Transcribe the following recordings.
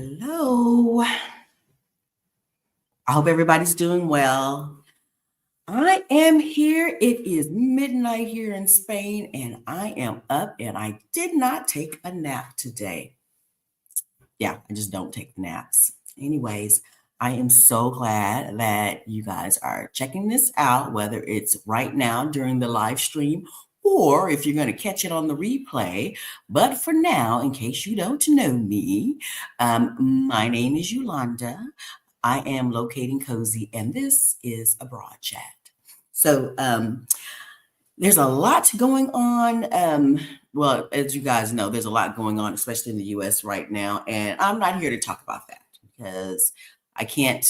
Hello. I hope everybody's doing well. I am here. It is midnight here in Spain, and I am up, and I did not take a nap today. Yeah, I just don't take naps. Anyways, I am so glad that you guys are checking this out, whether it's right now during the live stream or if you're going to catch it on the replay. But for now, in case you don't know me, my name is Yolanda. I am locating cozy, and this is a broad chat. So, there's a lot going on. Well, as you guys know, there's a lot going on, especially in the US right now. And I'm not here to talk about that because I can't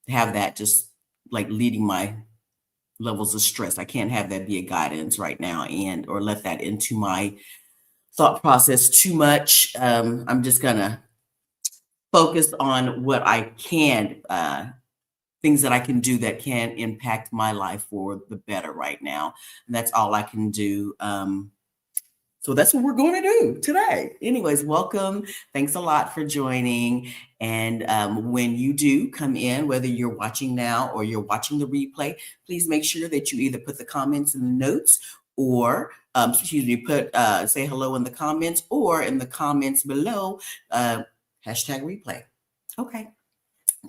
have that just like leading my levels of stress. I can't have that be a guidance right now and or let that into my thought process too much. I'm just gonna focus on what I can things that I can do that can impact my life for the better right now. And that's all I can do. So that's what we're going to do today. Anyways, welcome. Thanks a lot for joining. And when you do come in, whether you're watching now or you're watching the replay, please make sure that you either put the comments in the notes or put say hello in the comments or in the comments below, hashtag replay. Okay.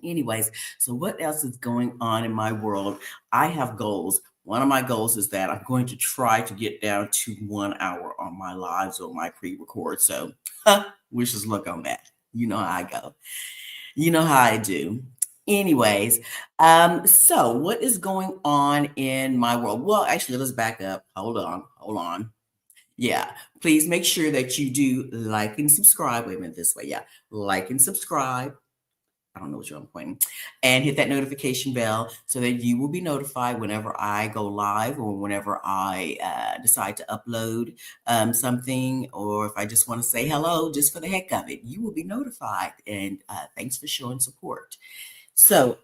Anyways, so what else is going on in my world? I have goals. One of my goals is that I'm going to try to get down to 1 hour on my lives or my pre-record. So wish us luck on that. You know how I go. You know how I do. Anyways, so what is going on in my world? Well, actually, let's back up. Hold on. Yeah, please make sure that you do like and subscribe. Wait a minute, this way. Yeah, like and subscribe. I don't know what I'm pointing, and hit that notification bell so that you will be notified whenever I go live or whenever I decide to upload something, or if I just want to say hello just for the heck of it, you will be notified. And thanks for showing support. So,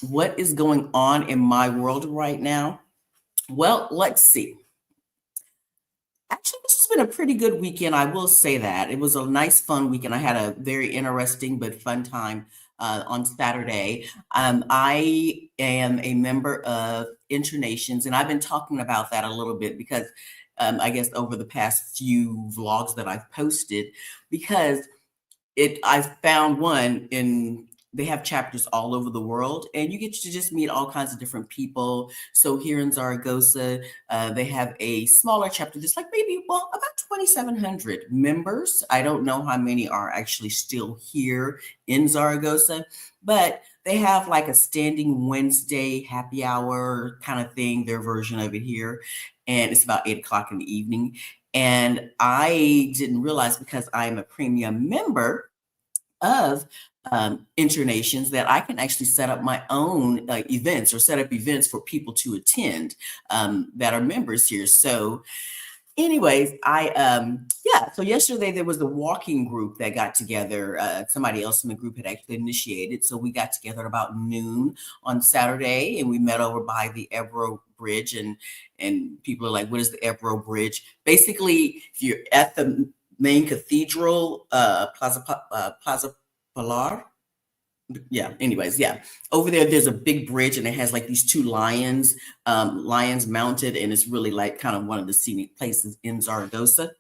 what is going on in my world right now? Well, let's see. Actually, this has been a pretty good weekend. I will say that. It was a nice, fun weekend. I had a very interesting but fun time on Saturday. I am a member of Internations, and I've been talking about that a little bit because I guess over the past few vlogs that I've posted, because I found one in they have chapters all over the world, and you get to just meet all kinds of different people. So here in Zaragoza, they have a smaller chapter. There's like maybe, well, about 2,700 members. I don't know how many are actually still here in Zaragoza, but they have like a standing Wednesday happy hour kind of thing, their version of it here. And it's about 8 o'clock in the evening. And I didn't realize, because I am a premium member of Internations, that I can actually set up my own events or set up events for people to attend that are members here. So anyways, so yesterday there was a walking group that got together. Somebody else in the group had actually initiated. So we got together at about noon on Saturday, and we met over by the Ebro Bridge. And people are like, what is the Ebro Bridge? Basically, if you're at the main cathedral, Plaza Pilar. Yeah, anyways, yeah. Over there's a big bridge, and it has like these two lions mounted, and it's really like kind of one of the scenic places in Zaragoza.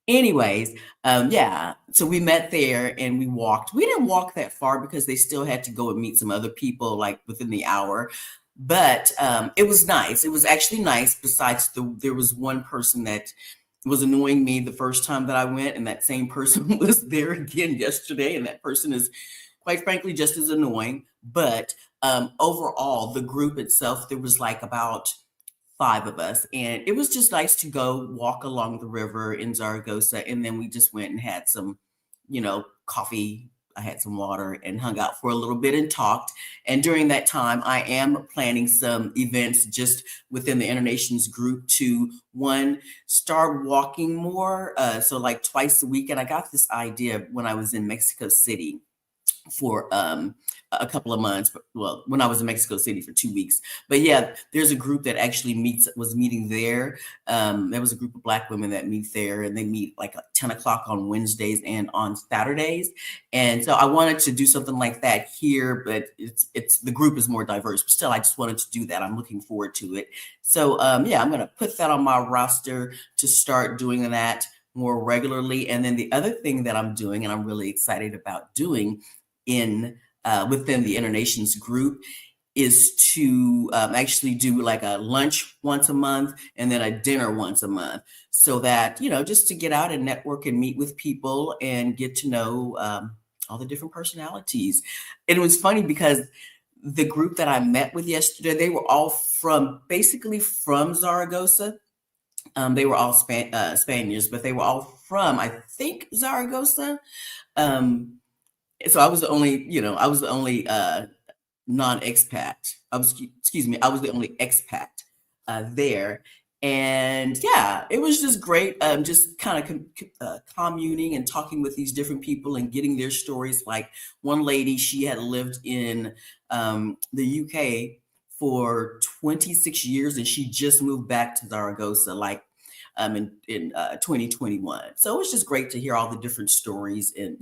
Anyways, yeah, so we met there and we walked. We didn't walk that far because they still had to go and meet some other people like within the hour. But it was nice. It was actually nice. Besides, there was one person that was annoying me the first time that I went, and that same person was there again yesterday, and that person is quite frankly just as annoying. But overall, the group itself, there was like about 5 of us, and it was just nice to go walk along the river in Zaragoza. And then we just went and had some, coffee. I had some water and hung out for a little bit and talked. And during that time, I am planning some events just within the Internations group to, one, start walking more. So like twice a week. And I got this idea when I was in Mexico City for a couple of months. Well, when I was in Mexico City for 2 weeks. But yeah, there's a group that actually was meeting there. There was a group of Black women that meet there, and they meet like at 10 o'clock on Wednesdays and on Saturdays. And so I wanted to do something like that here, but it's the group is more diverse. But still, I just wanted to do that. I'm looking forward to it. So yeah, I'm going to put that on my roster to start doing that more regularly. And then the other thing that I'm doing, and I'm really excited about doing within the Internations group, is to actually do like a lunch once a month and then a dinner once a month, so that, just to get out and network and meet with people and get to know all the different personalities. And it was funny because the group that I met with yesterday, they were all basically from Zaragoza. They were all Spaniards, but they were all from, I think, Zaragoza. So I was the only, non-expat. I was the only expat there. And yeah, it was just great. Just kind of communing and talking with these different people and getting their stories. Like one lady, she had lived in the UK for 26 years, and she just moved back to Zaragoza, like in 2021. So it was just great to hear all the different stories and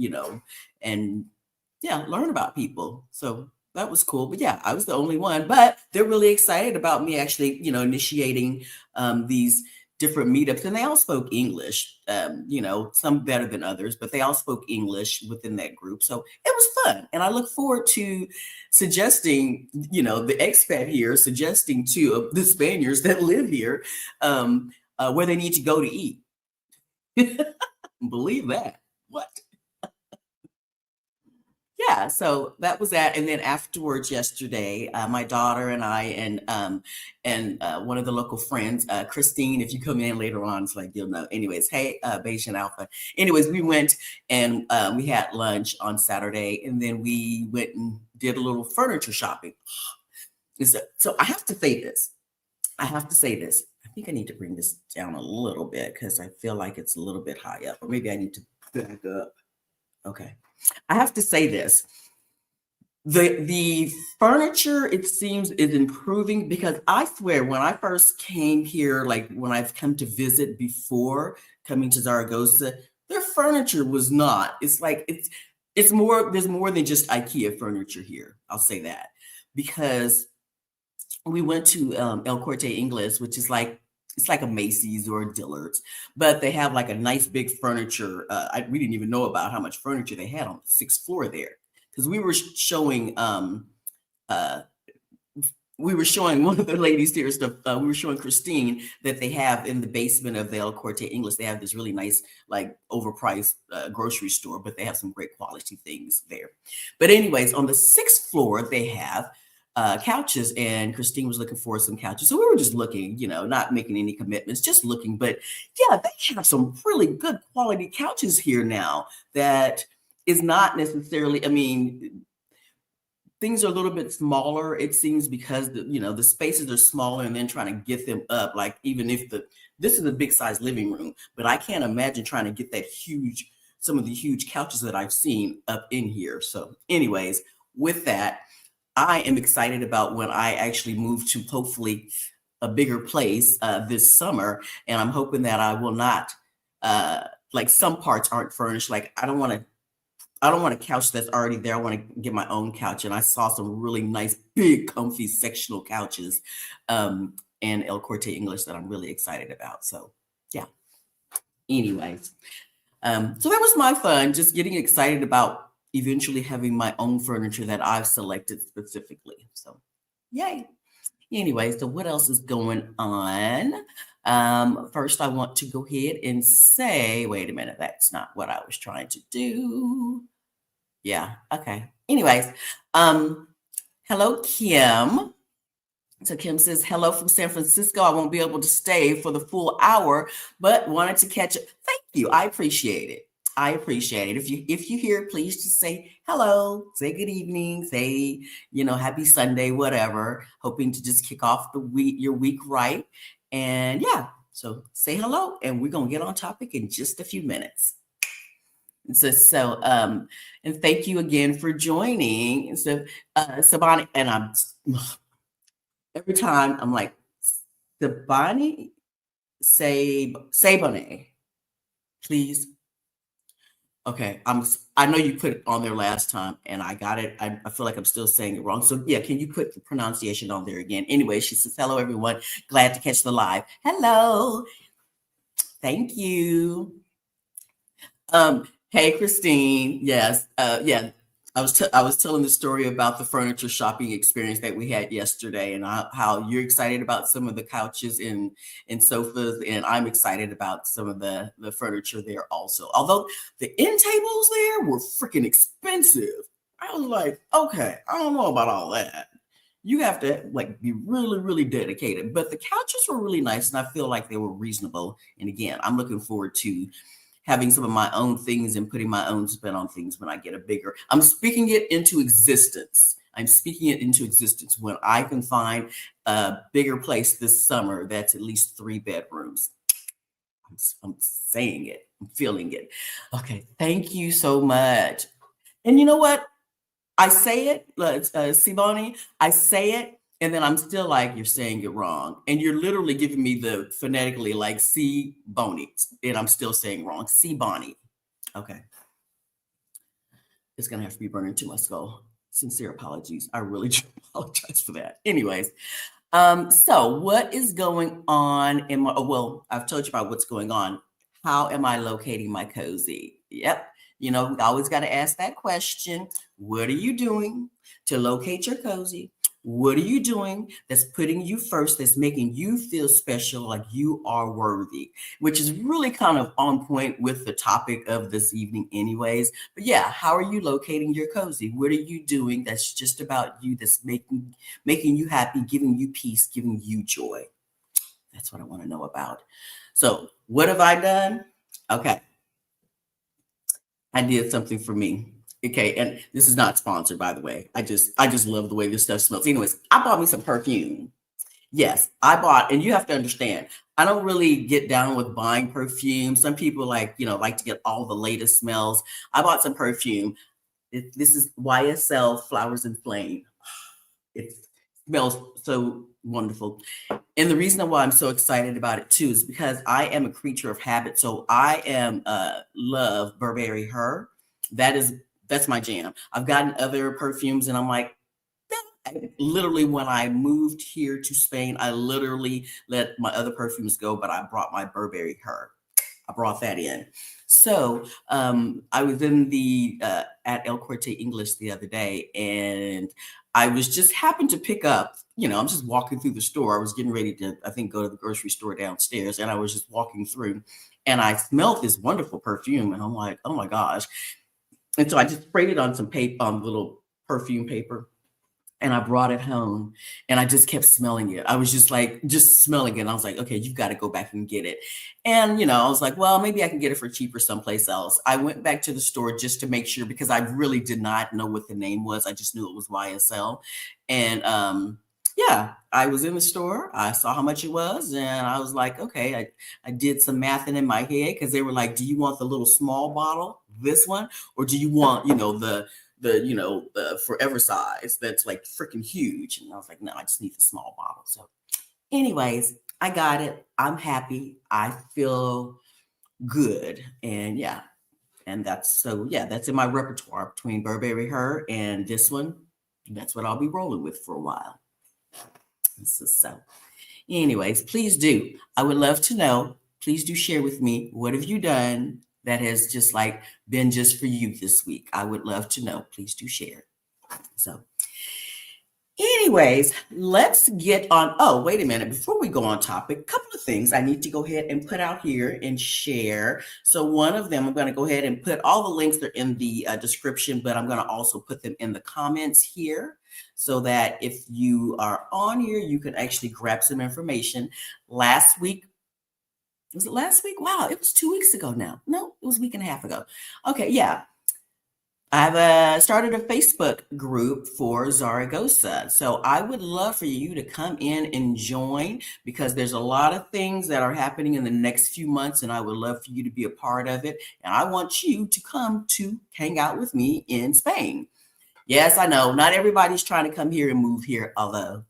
yeah, learn about people. So that was cool. But yeah, I was the only one, but they're really excited about me actually, initiating these different meetups, and they all spoke English, some better than others, but they all spoke English within that group. So it was fun. And I look forward to suggesting, the expat here, suggesting to the Spaniards that live here where they need to go to eat. Believe that. What? Yeah, so that was that. And then afterwards, yesterday, my daughter and I and one of the local friends, Christine. If you come in later on, it's like you'll know. Anyways, hey, Bayesian Alpha. Anyways, we went and we had lunch on Saturday, and then we went and did a little furniture shopping. So I have to say this. I think I need to bring this down a little bit because I feel like it's a little bit high up, or maybe I need to back up. Okay. I have to say this. The furniture, it seems, is improving, because I swear when I first came here, like when I've come to visit before coming to Zaragoza, their furniture was not. It's like it's more, there's more than just IKEA furniture here. I'll say that, because we went to El Corte Inglés, which is like, it's like a Macy's or a Dillard's, but they have like a nice big furniture. We didn't even know about how much furniture they had on the 6th floor there, because we were showing one of the ladies here stuff. We were showing Christine that they have in the basement of the El Corte Inglés. They have this really nice, like overpriced grocery store, but they have some great quality things there. But anyways, on the 6th floor, they have couches, and Christine was looking for some couches. So we were just looking, not making any commitments, just looking. But yeah, they have some really good quality couches here now that is not necessarily, things are a little bit smaller, it seems, because the spaces are smaller, and then trying to get them up, like, even if this is a big size living room, but I can't imagine trying to get some of the huge couches that I've seen up in here. So anyways, with that, I am excited about when I actually move to hopefully a bigger place this summer. And I'm hoping that I will not, like, some parts aren't furnished. Like, I don't want a couch that's already there. I want to get my own couch. And I saw some really nice, big, comfy sectional couches in El Corte Inglés that I'm really excited about. So yeah, anyways. So that was my fun, just getting excited about eventually having my own furniture that I've selected specifically. So yay. Anyway, so what else is going on? First, I want to go ahead and say, wait a minute, that's not what I was trying to do. Yeah, okay. Anyways, hello, Kim. So Kim says, hello from San Francisco. I won't be able to stay for the full hour, but wanted to catch it. Thank you. I appreciate it. If you hear, please just say hello, say good evening, say, happy Sunday, whatever. Hoping to just kick off your week right. And yeah, so say hello, and we're going to get on topic in just a few minutes. And thank you again for joining. So, Sabani, and I'm every time I'm like, Sabani, Sabone, please. Okay, I know you put it on there last time, and I got it. I feel like I'm still saying it wrong. So yeah, can you put the pronunciation on there again? Anyway, she says, "Hello, everyone. Glad to catch the live. Hello, thank you." Hey, Christine. Yes, yeah. I was telling the story about the furniture shopping experience that we had yesterday, and how you're excited about some of the couches and sofas, and I'm excited about some of the furniture there also. Although the end tables there were freaking expensive, I was like, okay, I don't know about all that. You have to like be really, really dedicated. But the couches were really nice, and I feel like they were reasonable. And again, I'm looking forward to having some of my own things and putting my own spin on things when I get a bigger. I'm speaking it into existence. I'm speaking it into existence when I can find a bigger place this summer that's at least 3 bedrooms. I'm saying it. I'm feeling it. Okay, thank you so much. And you know what? I say it, Siboni, I say it, and then I'm still like, you're saying it wrong. And you're literally giving me the phonetically like C Boney, and I'm still saying wrong. C Bonnie. Okay. It's going to have to be burned into my skull. Sincere apologies. I really do apologize for that. Anyways, so what is going on in my, well, I've told you about what's going on. How am I locating my cozy? Yep. You know, we always got to ask that question. What are you doing to locate your cozy? What are you doing that's putting you first, that's making you feel special, like you are worthy, which is really kind of on point with the topic of this evening anyways. But yeah, how are you locating your cozy? What are you doing that's just about you, that's making you happy, giving you peace, giving you joy? That's what I want to know about. So what have I done? Okay. I did something for me. Okay, and this is not sponsored, by the way. I just love the way this stuff smells. Anyways, I bought me some perfume. Yes, I bought, and you have to understand, I don't really get down with buying perfume. Some people like, like to get all the latest smells. I bought some perfume. This is YSL Flowers and Flame. It smells so wonderful. And the reason why I'm so excited about it too is because I am a creature of habit. So I am love Burberry Her. That's my jam. I've gotten other perfumes and I'm like, literally when I moved here to Spain, I literally let my other perfumes go, but I brought my Burberry Her. I brought that in. So I was in the at El Corte English the other day, and I was just happened to pick up. I'm just walking through the store. I was getting ready to, I think, go to the grocery store downstairs, and I was just walking through, and I smelled this wonderful perfume, and I'm like, oh my gosh! And so I just sprayed it on some paper, on little perfume paper, and I brought it home and I just kept smelling it. I was just like, just smelling it. And I was like, okay, you've got to go back and get it. And, I was like, well, maybe I can get it for cheaper someplace else. I went back to the store just to make sure because I really did not know what the name was. I just knew it was YSL. And yeah, I was in the store. I saw how much it was. And I was like, okay, I did some mathing in my head because they were like, do you want the little small bottle, this one? Or do you want, the forever size that's like freaking huge? And I was like, no, I just need the small bottle. So anyways, I got it. I'm happy. I feel good. And yeah, and that's in my repertoire between Burberry Her and this one. That's what I'll be rolling with for a while. So anyways, please do. I would love to know. Please do share with me, what have you done that has just like been just for you this week? I would love to know. Please do share. So anyways, let's get on. Oh, wait a minute. Before we go on topic, a couple of things I need to go ahead and put out here and share. So one of them, I'm going to go ahead and put all the links. They're in the description, but I'm going to also put them in the comments here so that if you are on here, you can actually grab some information. Last week, was it last week? Wow, it was 2 weeks ago now. No, it was a week and a half ago. Okay, yeah. I've started a Facebook group for Zaragoza. So I would love for you to come in and join because there's a lot of things that are happening in the next few months, and I would love for you to be a part of it. And I want you to come to hang out with me in Spain. Yes, I know not everybody's trying to come here and move here, although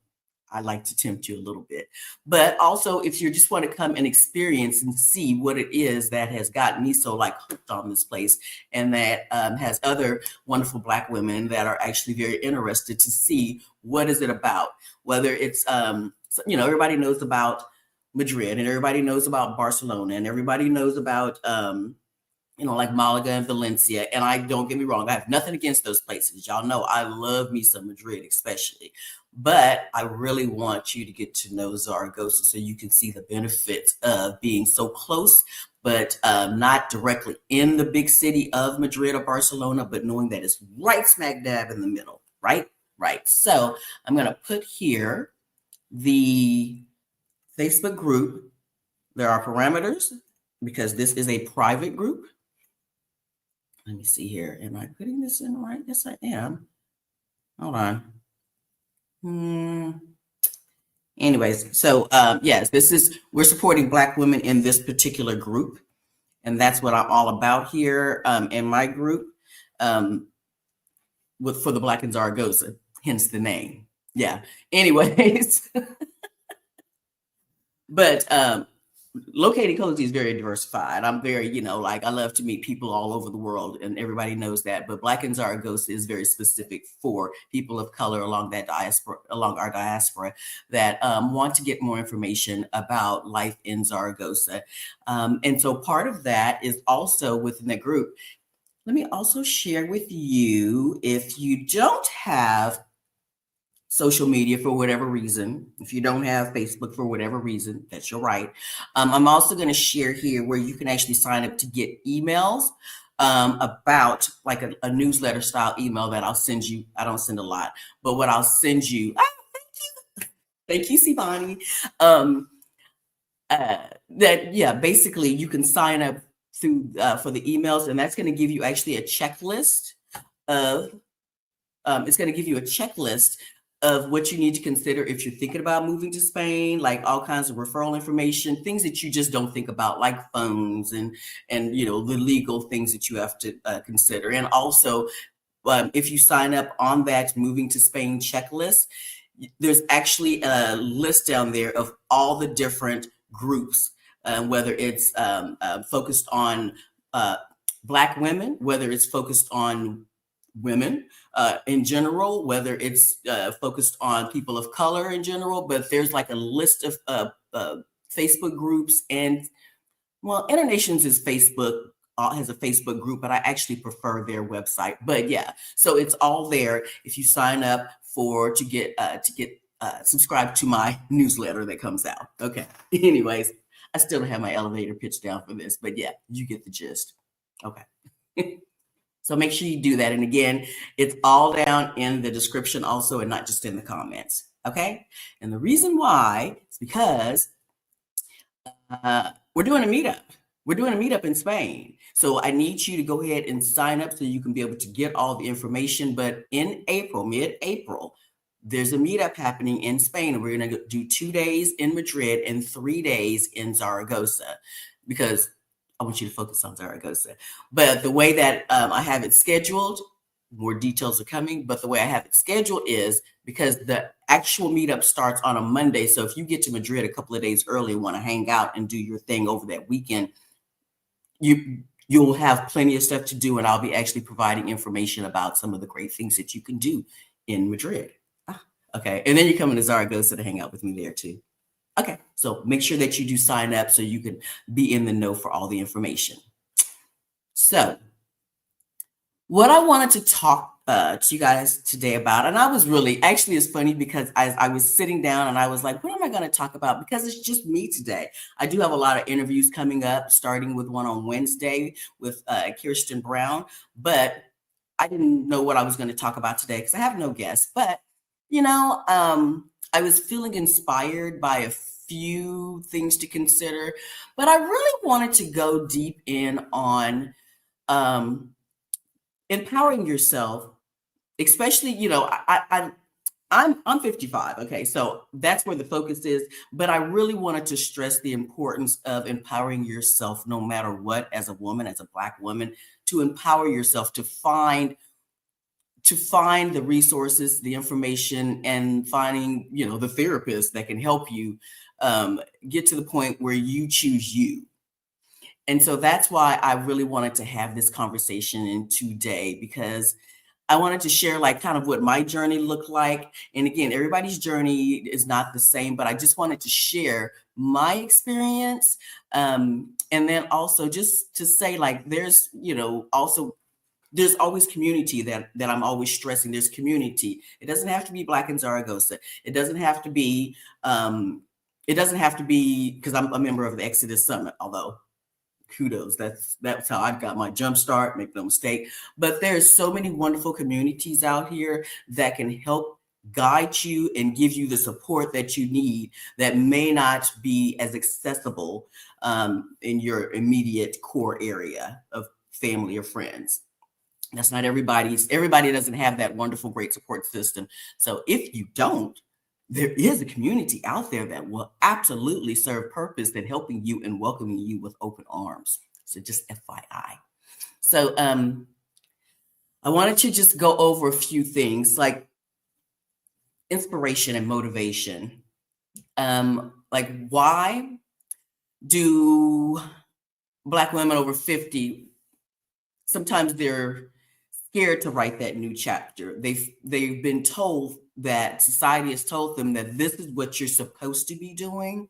I like to tempt you a little bit. But also, if you just want to come and experience and see what it is that has gotten me so like hooked on this place, and that has other wonderful Black women that are actually very interested to see what is it about. Whether it's everybody knows about Madrid, and everybody knows about Barcelona, and everybody knows about like Malaga and Valencia. And I don't get me wrong, I have nothing against those places. Y'all know I love me some Madrid, especially. But I really want you to get to know Zaragoza so you can see the benefits of being so close, but not directly in the big city of Madrid or Barcelona, but knowing that it's right smack dab in the middle, right? Right. So I'm going to put here the Facebook group. There are parameters because this is a private group. Let me see here. Am I putting this in right? Yes, I am. Hold on. Anyways, so yes, we're supporting Black women in this particular group, and that's what I'm all about here in my group for the Black in Zaragoza, hence the name. Yeah. Anyways, but Locating Cozy is very diversified. I'm very, I love to meet people all over the world, and everybody knows that. But Black in Zaragoza is very specific for people of color along our diaspora that want to get more information about life in Zaragoza. And so part of that is also within the group. Let me also share with you, if you don't have social media for whatever reason, if you don't have Facebook for whatever reason, that's your right. I'm also going to share here where you can actually sign up to get emails about like a newsletter style email that I'll send you. I don't send a lot, but what I'll send you. Thank you, Sibani. Basically you can sign up through for the emails, and that's going to give you actually a checklist of. It's going to give you a checklist of what you need to consider if you're thinking about moving to Spain, like all kinds of referral information, things that you just don't think about, like phones and the legal things that you have to consider. And also, if you sign up on that Moving to Spain checklist, there's actually a list down there of all the different groups, whether it's focused on Black women, whether it's focused on women in general, whether it's focused on people of color in general, but there's like a list of Facebook groups, and Internations is Facebook, has a Facebook group, but I actually prefer their website. But yeah, so it's all there if you sign up to get subscribe to my newsletter that comes out. Okay. Anyways, I still don't have my elevator pitch down for this, but yeah, you get the gist. Okay. So make sure you do that. And again, it's all down in the description also, and not just in the comments. Okay. And the reason why is because we're doing a meetup. We're doing a meetup in Spain. So I need you to go ahead and sign up so you can be able to get all the information. But in April, mid-April, there's a meetup happening in Spain. And we're going to do 2 days in Madrid and 3 days in Zaragoza, because I want you to focus on Zaragoza. But the way that I have it scheduled, more details are coming, but the way I have it scheduled is because the actual meetup starts on a Monday. So if you get to Madrid a couple of days early and want to hang out and do your thing over that weekend, you'll have plenty of stuff to do, and I'll be actually providing information about some of the great things that you can do in Madrid. Okay, and then you're coming to Zaragoza to hang out with me there too. Okay, so make sure that you do sign up so you can be in the know for all the information. So what I wanted to talk to you guys today about, and I was really, actually it's funny because I was sitting down and I was like, what am I going to talk about? Because it's just me today. I do have a lot of interviews coming up, starting with one on Wednesday with Kirsten Brown, but I didn't know what I was going to talk about today because I have no guests. But, I was feeling inspired by a few things to consider, but I really wanted to go deep in on empowering yourself, especially, I'm 55. Okay, so that's where the focus is. But I really wanted to stress the importance of empowering yourself, no matter what, as a woman, as a Black woman, to empower yourself to find the resources, the information, and finding, the therapist that can help you get to the point where you choose you. And so that's why I really wanted to have this conversation in today, because I wanted to share like kind of what my journey looked like. And again, everybody's journey is not the same, but I just wanted to share my experience. And then also just to say, like, there's always community that I'm always stressing. There's community. It doesn't have to be Black in Zaragoza. It doesn't have to be because I'm a member of the Exodus Summit, although kudos. That's how I got my jump start, make no mistake. But there's so many wonderful communities out here that can help guide you and give you the support that you need that may not be as accessible in your immediate core area of family or friends. That's not everybody doesn't have that wonderful, great support system. So if you don't, there is a community out there that will absolutely serve purpose in helping you and welcoming you with open arms. So just FYI. So I wanted to just go over a few things like inspiration and motivation. Like, why do Black women over 50, sometimes they're scared to write that new chapter. They've been told that society has told them that this is what you're supposed to be doing.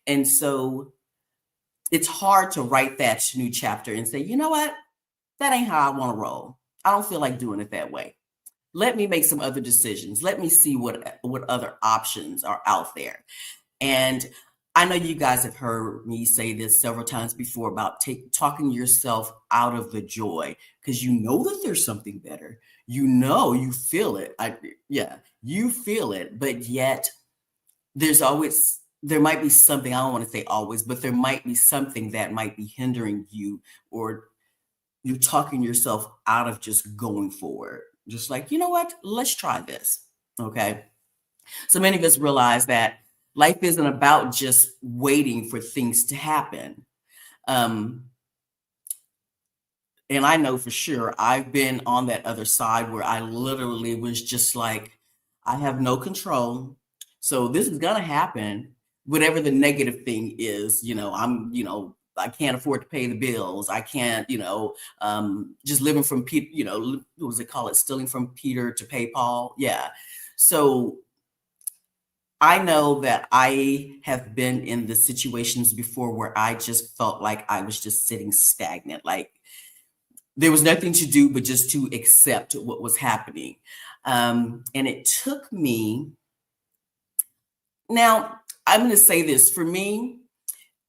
And so it's hard to write that new chapter and say, you know what? That ain't how I want to roll. I don't feel like doing it that way. Let me make some other decisions. Let me see what other options are out there. And I know you guys have heard me say this several times before about talking yourself out of the joy, because you know that there's something better. You feel it. You feel it, but yet there might be something, I don't want to say always, but there might be something that might be hindering you, or you're talking yourself out of just going forward. Just like, you know what? Let's try this. Okay. So many of us realize that life isn't about just waiting for things to happen. And I know for sure I've been on that other side where I literally was just like, I have no control. So this is going to happen. Whatever the negative thing is, I can't afford to pay the bills. I can't, just living from Peter, what was it called? Stealing from Peter to pay Paul. Yeah. So I know that I have been in the situations before where I just felt like I was just sitting stagnant. Like there was nothing to do but just to accept what was happening. And it took me, now I'm going to say this, for me,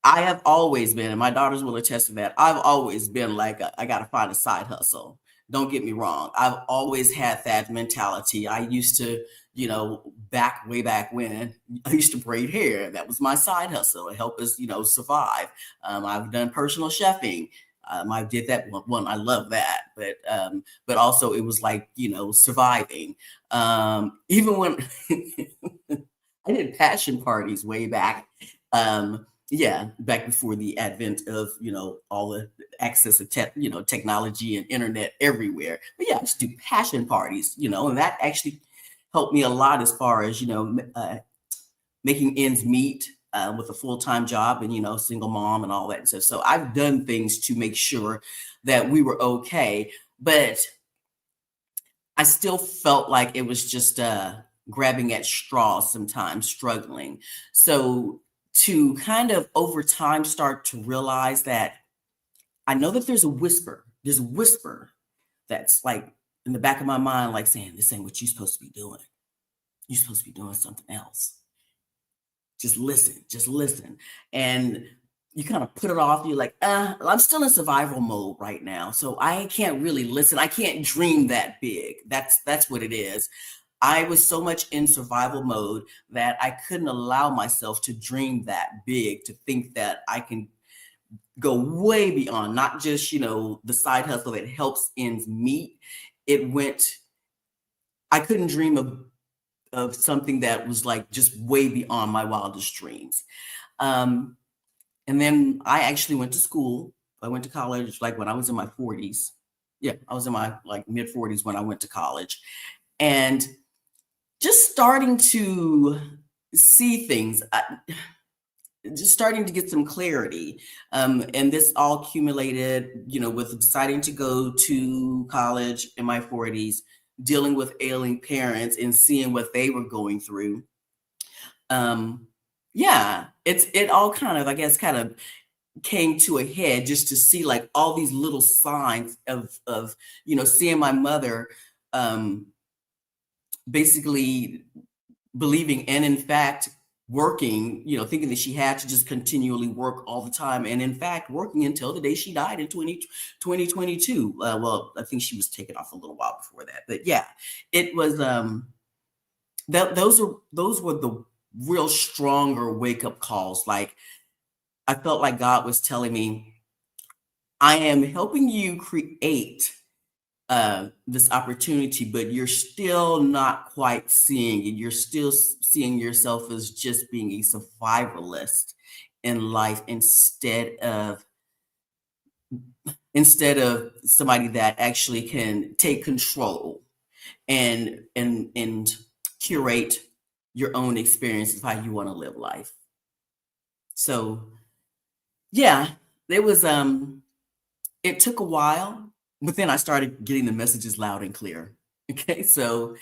I have always been, and my daughters will attest to that, I've always been like, I got to find a side hustle. Don't get me wrong. I've always had that mentality. I used to, way back when, I used to braid hair. That was my side hustle to help us, survive. I've done personal chefing. I did that one. I love that, but also it was like, surviving. Even when I did passion parties way back. Back before the advent of, all the access of technology and internet everywhere. But yeah, I just do passion parties, and that actually helped me a lot as far as, making ends meet with a full-time job and, single mom and all that stuff. So I've done things to make sure that we were okay, but I still felt like it was just grabbing at straws sometimes, struggling. So to kind of over time start to realize that I know that there's a whisper that's like in the back of my mind, like saying, this ain't what you're supposed to be doing. You're supposed to be doing something else. Just listen. And you kind of put it off. You're like, I'm still in survival mode right now. So I can't really listen. I can't dream that big. That's what it is. I was so much in survival mode that I couldn't allow myself to dream that big, to think that I can go way beyond, not just, the side hustle that helps ends meet. It went, I couldn't dream of something that was like just way beyond my wildest dreams. Um, and then I actually went to school. I went to college like when I was in my 40s. Yeah, I was in my like mid 40s when I went to college. And just starting to see things, just starting to get some clarity. And this all accumulated, with deciding to go to college in my 40s, dealing with ailing parents and seeing what they were going through. Yeah, it all kind of, I guess, kind of came to a head just to see like all these little signs of seeing my mother basically believing and in fact working, thinking that she had to just continually work all the time, and in fact working until the day she died in 2022. Well, I think she was taken off a little while before that, but yeah, it was those were the real stronger wake-up calls. Like, I felt like God was telling me, I am helping you create this opportunity, but you're still not quite seeing it. You're still seeing yourself as just being a survivalist in life instead of somebody that actually can take control and curate your own experiences, how you want to live life. So yeah, it was it took a while, but then I started getting the messages loud and clear. Okay, so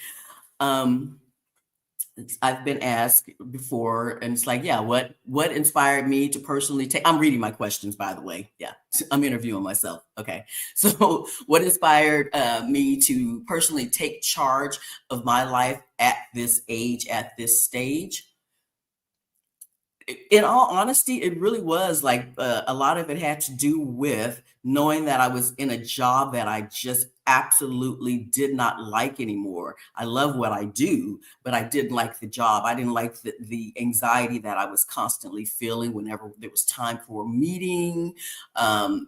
I've been asked before, and it's like, yeah, what inspired me to personally take? I'm reading my questions, by the way. Yeah, I'm interviewing myself. Okay, so what inspired me to personally take charge of my life at this age, at this stage? In all honesty, it really was like a lot of it had to do with knowing that I was in a job that I just absolutely did not like anymore. I love what I do, but I didn't like the job. I didn't like the anxiety that I was constantly feeling whenever there was time for a meeting, and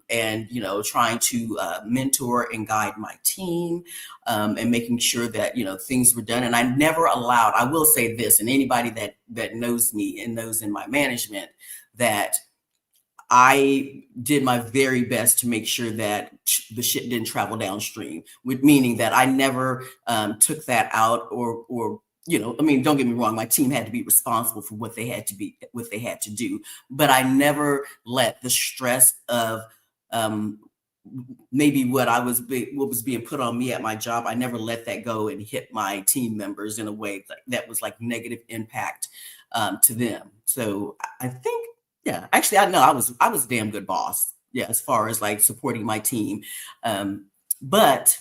trying to mentor and guide my team, and making sure that things were done. And I never allowed. I will say this, and anybody that knows me and knows in my management, that I did my very best to make sure that the shit didn't travel downstream, with meaning that I never took that out or I mean, don't get me wrong, my team had to be responsible for what they had to do, but I never let the stress of maybe what was being put on me at my job, I never let that go and hit my team members in a way that was like negative impact to them. So I think, yeah, actually, I know I was a damn good boss. Yeah, as far as like supporting my team, but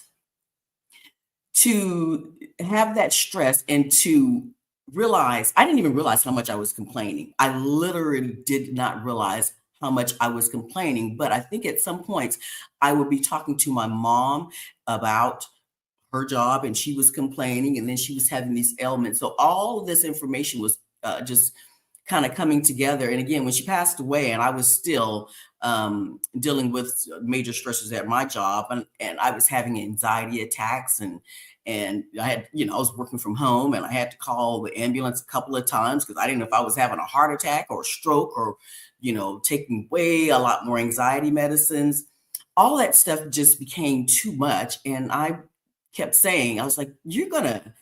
to have that stress and to realize, I didn't even realize how much I was complaining. I literally did not realize how much I was complaining. But I think at some points I would be talking to my mom about her job, and she was complaining, and then she was having these ailments. So all of this information was just kind of coming together. And again, when she passed away, and I was still dealing with major stresses at my job, and I was having anxiety attacks, and I had, I was working from home, and I had to call the ambulance a couple of times because I didn't know if I was having a heart attack or a stroke, or taking way a lot more anxiety medicines. All that stuff just became too much, and I kept saying, I was like, you're gonna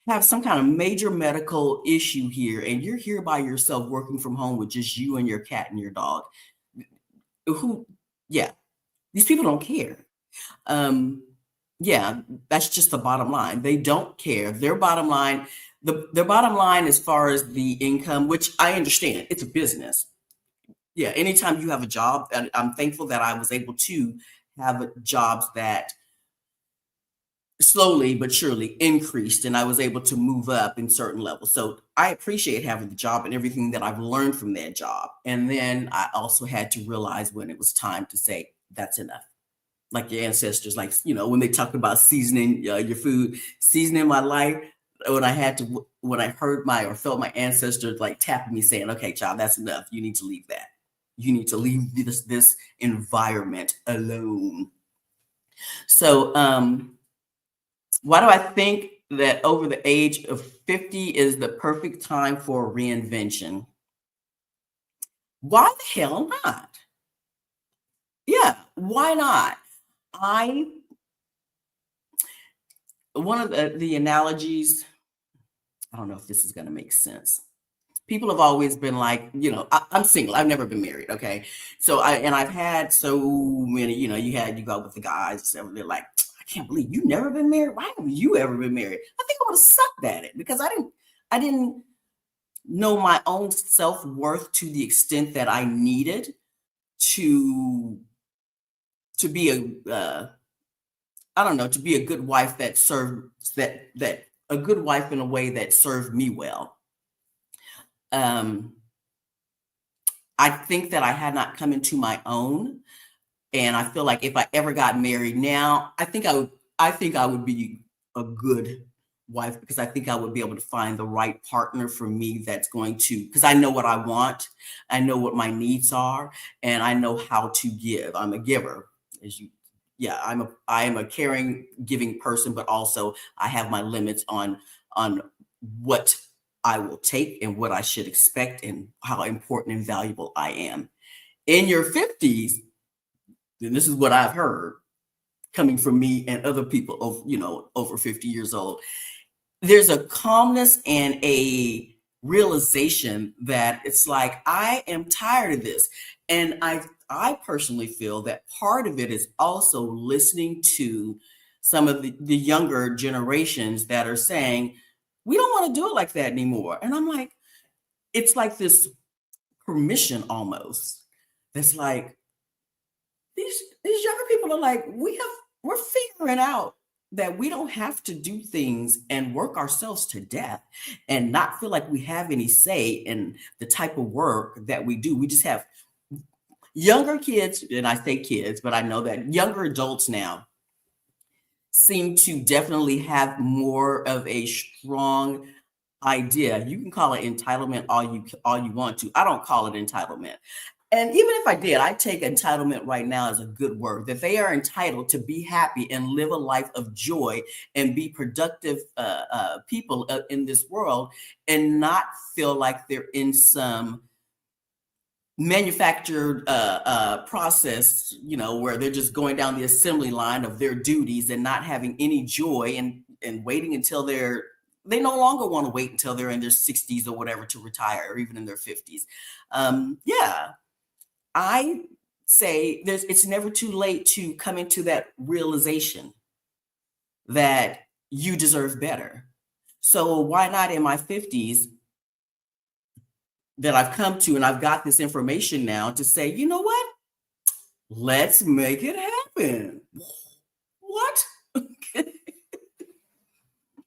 have some kind of major medical issue here, and you're here by yourself working from home with just you and your cat and your dog. Who, yeah, these people don't care. Yeah, that's just the bottom line. They don't care. Their bottom line, their bottom line as far as the income, which I understand, it's a business. Yeah, anytime you have a job, and I'm thankful that I was able to have jobs that slowly but surely increased, and I was able to move up in certain levels. So I appreciate having the job and everything that I've learned from that job. And then I also had to realize when it was time to say, that's enough. Like your ancestors, like, when they talk about seasoning your food, seasoning my life, when I heard or felt my ancestors like tapping me saying, okay, child, that's enough. You need to leave that. You need to leave this environment alone. So why do I think that over the age of 50 is the perfect time for reinvention? Why the hell not? Yeah, why not? I One of the analogies, I don't know if this is going to make sense. People have always been like, I'm single. I've never been married. Okay. So I've had so many, you go with the guys, and they're like, I can't believe you never been married. Why haven't you ever been married? I think I would have sucked at it because I didn't know my own self-worth to the extent that I needed to be I don't know, to be a good wife that served that a good wife in a way that served me well. I think that I had not come into my own, and I feel like if I ever got married now, I think I would be a good wife because I think I would be able to find the right partner for me that's going to, because I know what I want, I know what my needs are, and I know how to give. I'm a giver, I am a caring, giving person, but also I have my limits on what I will take and what I should expect and how important and valuable I am. In your 50s, and this is what I've heard coming from me and other people over 50 years old, there's a calmness and a realization that it's like, I am tired of this. And I personally feel that part of it is also listening to some of the younger generations that are saying, we don't want to do it like that anymore. And I'm like, it's like this permission almost. That's like, these younger people are like, we're figuring out that we don't have to do things and work ourselves to death and not feel like we have any say in the type of work that we do. We just have younger kids, and I say kids, but I know that younger adults now seem to definitely have more of a strong idea. You can call it entitlement all you want to. I don't call it entitlement. And even if I did, I take entitlement right now as a good word, that they are entitled to be happy and live a life of joy and be productive people in this world and not feel like they're in some manufactured process, where they're just going down the assembly line of their duties and not having any joy and waiting until they no longer want to wait until they're in their 60s or whatever to retire, or even in their 50s. I say it's never too late to come into that realization that you deserve better. So why not in my 50s that I've come to, and I've got this information now to say, you know what? Let's make it happen. What?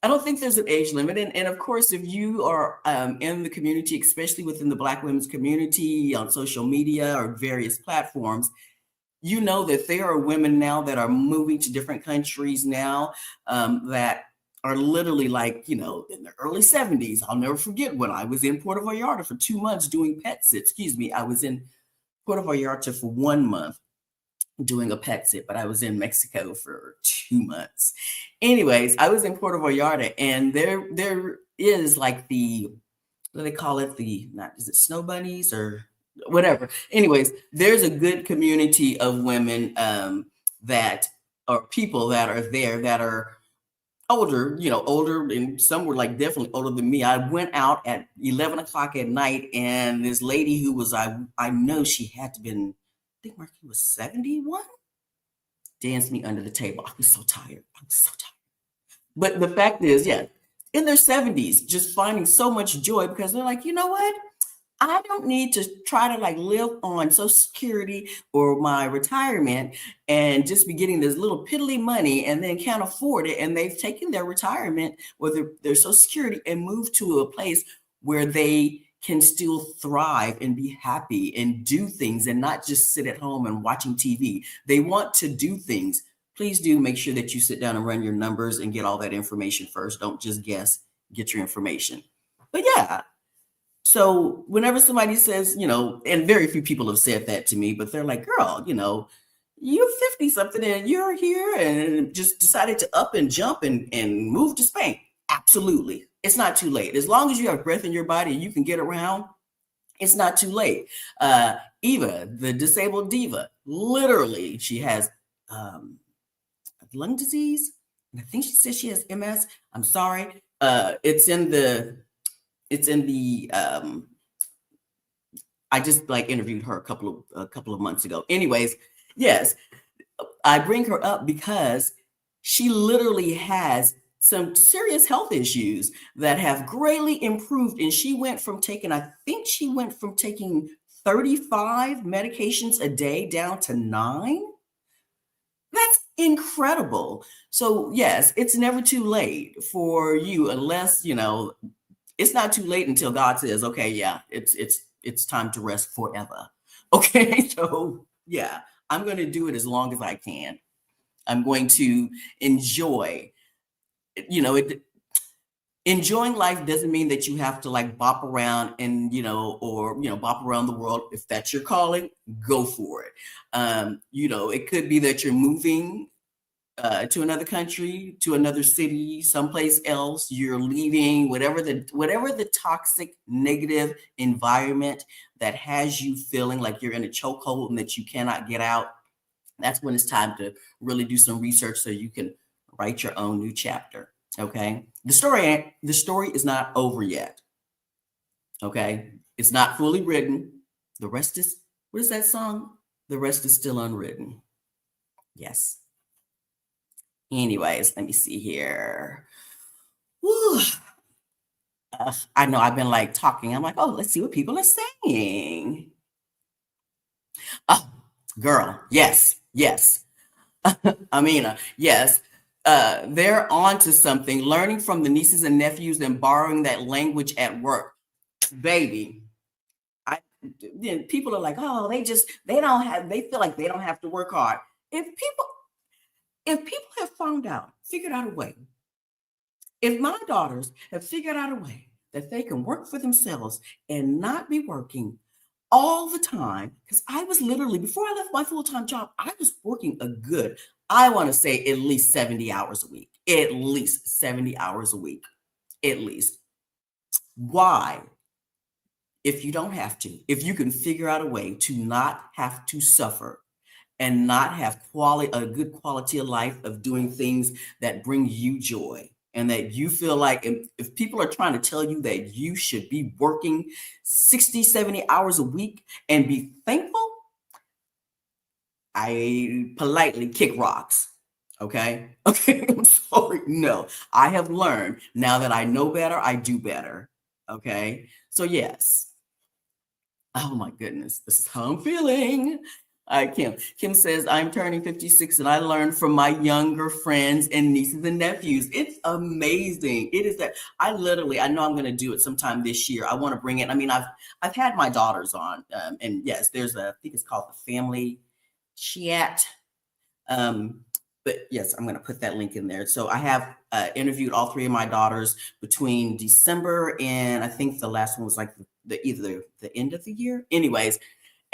I don't think there's an age limit. And of course, if you are in the community, especially within the Black women's community on social media or various platforms, you know that there are women now that are moving to different countries now that are literally like, in their early 70s. I'll never forget when I was in Puerto Vallarta for 2 months doing pet sit. Excuse me. I was in Puerto Vallarta for 1 month doing a pet sit, but I was in Mexico for 2 months. Anyways, I was in Puerto Vallarta, and there is like what do they call it? Is it snow bunnies or whatever? Anyways, there's a good community of women that are people that are there that are older, and some were like definitely older than me. I went out at 11 o'clock at night, and this lady who was, I know she had to been, I think Marquis was 71, danced me under the table. I was so tired. But the fact is, yeah, in their 70s, just finding so much joy because they're like, you know what? I don't need to try to like live on Social Security or my retirement and just be getting this little piddly money and then can't afford it. And they've taken their retirement or their Social Security and moved to a place where they can still thrive and be happy and do things and not just sit at home and watching TV. They want to do things. Please do make sure that you sit down and run your numbers and get all that information first. Don't just guess, get your information. But yeah, So whenever somebody says, and very few people have said that to me, but they're like, girl, you're 50 something and you're here and just decided to up and jump and move to Spain. Absolutely. It's not too late. As long as you have breath in your body and you can get around, it's not too late. Eva, the disabled diva, literally, she has lung disease. And I think she says she has MS. I'm sorry. It's in the I just like interviewed her a couple of months ago. Anyways, yes, I bring her up because she literally has some serious health issues that have greatly improved. And I think she went from taking 35 medications a day down to 9. That's incredible. So yes, it's never too late for you, unless, it's not too late until God says, okay, yeah, it's time to rest forever. Okay. So yeah, I'm going to do it as long as I can. I'm going to enjoy, it. Enjoying life doesn't mean that you have to like bop around and, or, bop around the world. If that's your calling, go for it. It could be that you're moving to another country, to another city, someplace else. You're leaving whatever the toxic, negative environment that has you feeling like you're in a chokehold and that you cannot get out. That's when it's time to really do some research so you can write your own new chapter. Okay. The story is not over yet. Okay. It's not fully written. The rest is, what is that song? The rest is still unwritten. Yes. Anyways, let me see here. Whew. I know I've been like talking. I'm like, oh, let's see what people are saying. Oh, girl. Yes. Yes. Amina, yes. They're on to something, learning from the nieces and nephews and borrowing that language at work. Baby, people are like, oh, they feel like they don't have to work hard. If people have figured out a way, if my daughters have figured out a way that they can work for themselves and not be working all the time, because I was literally, before I left my full-time job, I was working I want to say at least 70 hours a week, at least 70 hours a week, at least. Why? If you don't have to, if you can figure out a way to not have to suffer and not have a good quality of life of doing things that bring you joy, and that you feel like, if people are trying to tell you that you should be working 60, 70 hours a week and be thankful, I politely kick rocks. Okay. Okay. I'm sorry. No, I have learned now that I know better, I do better. Okay. So, yes. Oh my goodness. This is how I'm feeling. Kim says, I'm turning 56 and I learned from my younger friends and nieces and nephews. It's amazing. It is that I know I'm going to do it sometime this year. I want to bring it. I mean, I've had my daughters on, and yes, I think it's called the Family Chat. But yes, I'm going to put that link in there. So I have interviewed all 3 of my daughters between December and I think the last one was like either the end of the year. Anyways,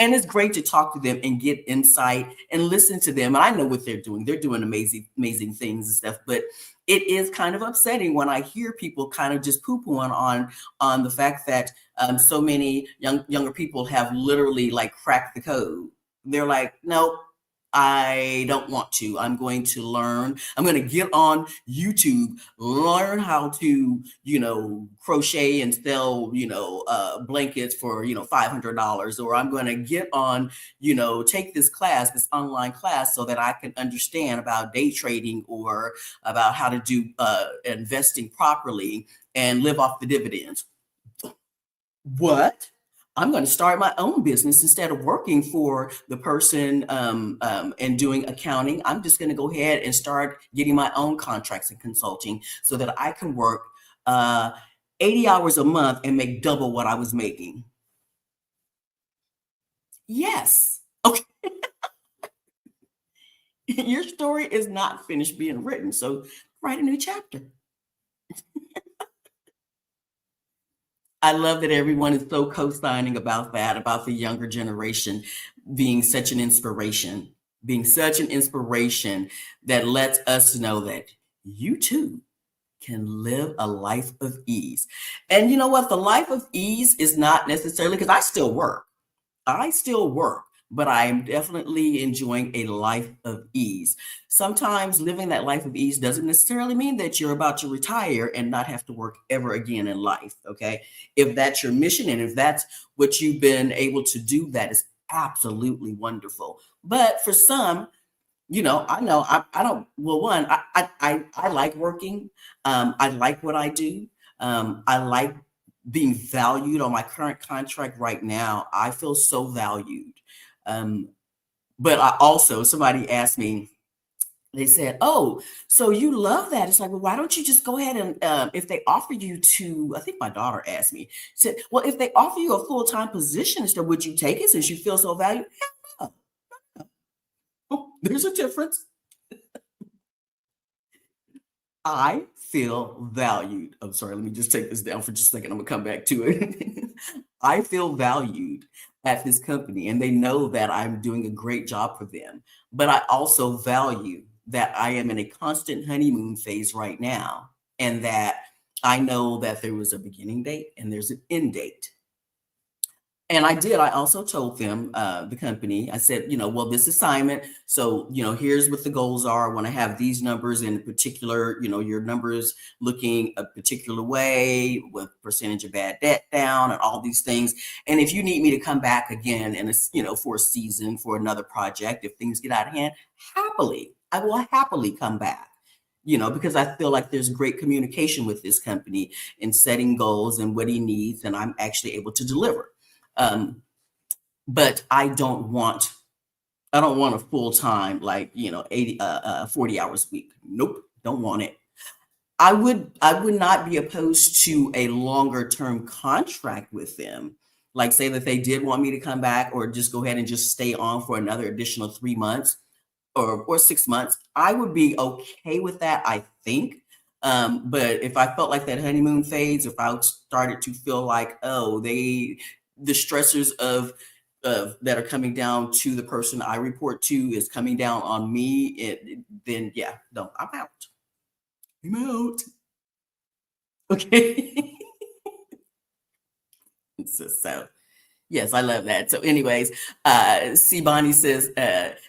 and it's great to talk to them and get insight and listen to them. And I know what they're doing. They're doing amazing, amazing things and stuff. But it is kind of upsetting when I hear people kind of just poo-pooing on the fact that so many younger people have literally like cracked the code. They're like, nope, I don't want to. I'm going to learn. I'm going to get on YouTube, learn how to, crochet and sell, blankets for, $500, or I'm going to get on, take this online class so that I can understand about day trading or about how to do investing properly and live off the dividends. What? I'm going to start my own business instead of working for the person and doing accounting. I'm just going to go ahead and start getting my own contracts and consulting so that I can work 80 hours a month and make double what I was making. Yes. Okay. Your story is not finished being written, so write a new chapter. I love that everyone is so co-signing about that, about the younger generation being such an inspiration, being such an inspiration that lets us know that you too can live a life of ease. And you know what? The life of ease is not necessarily because I still work. I still work, but I'm definitely enjoying a life of ease. Sometimes living that life of ease doesn't necessarily mean that you're about to retire and not have to work ever again in life. Okay. If that's your mission and if that's what you've been able to do, that is absolutely wonderful. But for some, I know I don't, well, one, I like working. I like what I do. I like being valued on my current contract right now. I feel so valued. Um, but I also, somebody asked me, they said, "Oh, so you love that?" It's like, well, why don't you just go ahead and, if they offer you to, I think my daughter asked me, said, "Well, if they offer you a full-time position, instead, would you take it since you feel so valued?" Hell no. There's a difference. I feel valued. I'm sorry, let me just take this down for just a second. I'm gonna come back to it. I feel valued at this company, and they know that I'm doing a great job for them. But I also value that I am in a constant honeymoon phase right now, and that I know that there was a beginning date and there's an end date. And I did. I also told them, the company, I said, well, this assignment, so, here's what the goals are. I want to have these numbers in particular, your numbers looking a particular way with percentage of bad debt down and all these things. And if you need me to come back again and, for a season, for another project, if things get out of hand, I will happily come back. Because I feel like there's great communication with this company in setting goals and what he needs, and I'm actually able to deliver. Um, but I don't want a full time, like, 80, 40 hours a week. Nope, don't want it. I would not be opposed to a longer term contract with them. Like, say that they did want me to come back or just go ahead and just stay on for another additional 3 months or 6 months. I would be okay with that, I think. But if I felt like that honeymoon phase, if I started to feel like, oh, the stressors of that are coming down to the person I report to is coming down on me, then yeah, no, I'm out. I'm out. Okay. So yes, I love that. So, anyways, C. Bonnie says,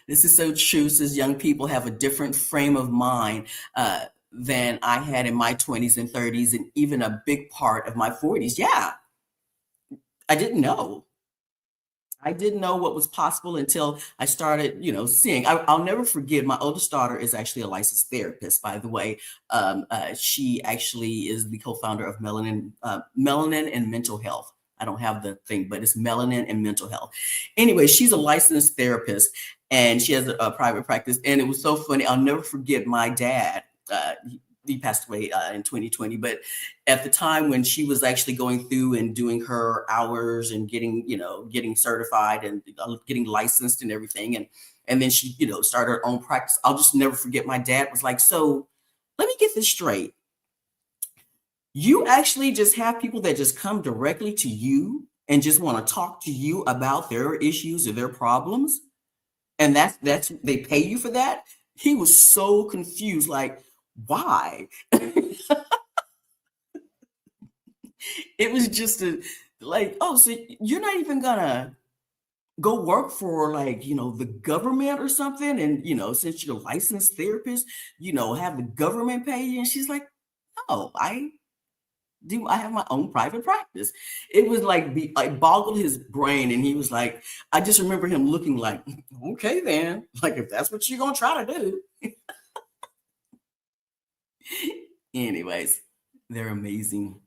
this is so true. Says young people have a different frame of mind than I had in my 20s and 30s, and even a big part of my 40s. Yeah, I didn't know. I didn't know what was possible until I started, seeing. I'll never forget. My oldest daughter is actually a licensed therapist, by the way. She actually is the co-founder of Melanin and Mental Health. I don't have the thing, but it's Melanin and Mental Health. Anyway, she's a licensed therapist, and she has a private practice. And it was so funny. I'll never forget my dad. He passed away in 2020, but at the time when she was actually going through and doing her hours and getting certified and getting licensed and everything, and then she started her own practice. I'll just never forget, my dad was like, so let me get this straight, you actually just have people that just come directly to you and just want to talk to you about their issues or their problems, and that's they pay you for that? He was so confused, like, why? It was just like, oh, so you're not even gonna go work for, like, the government or something, and since you're a licensed therapist, have the government pay you? And she's like, no, I have my own private practice. It was like, boggled his brain, and he was like, I just remember him looking like, okay then, like, if that's what you're gonna try to do. Anyways, they're amazing.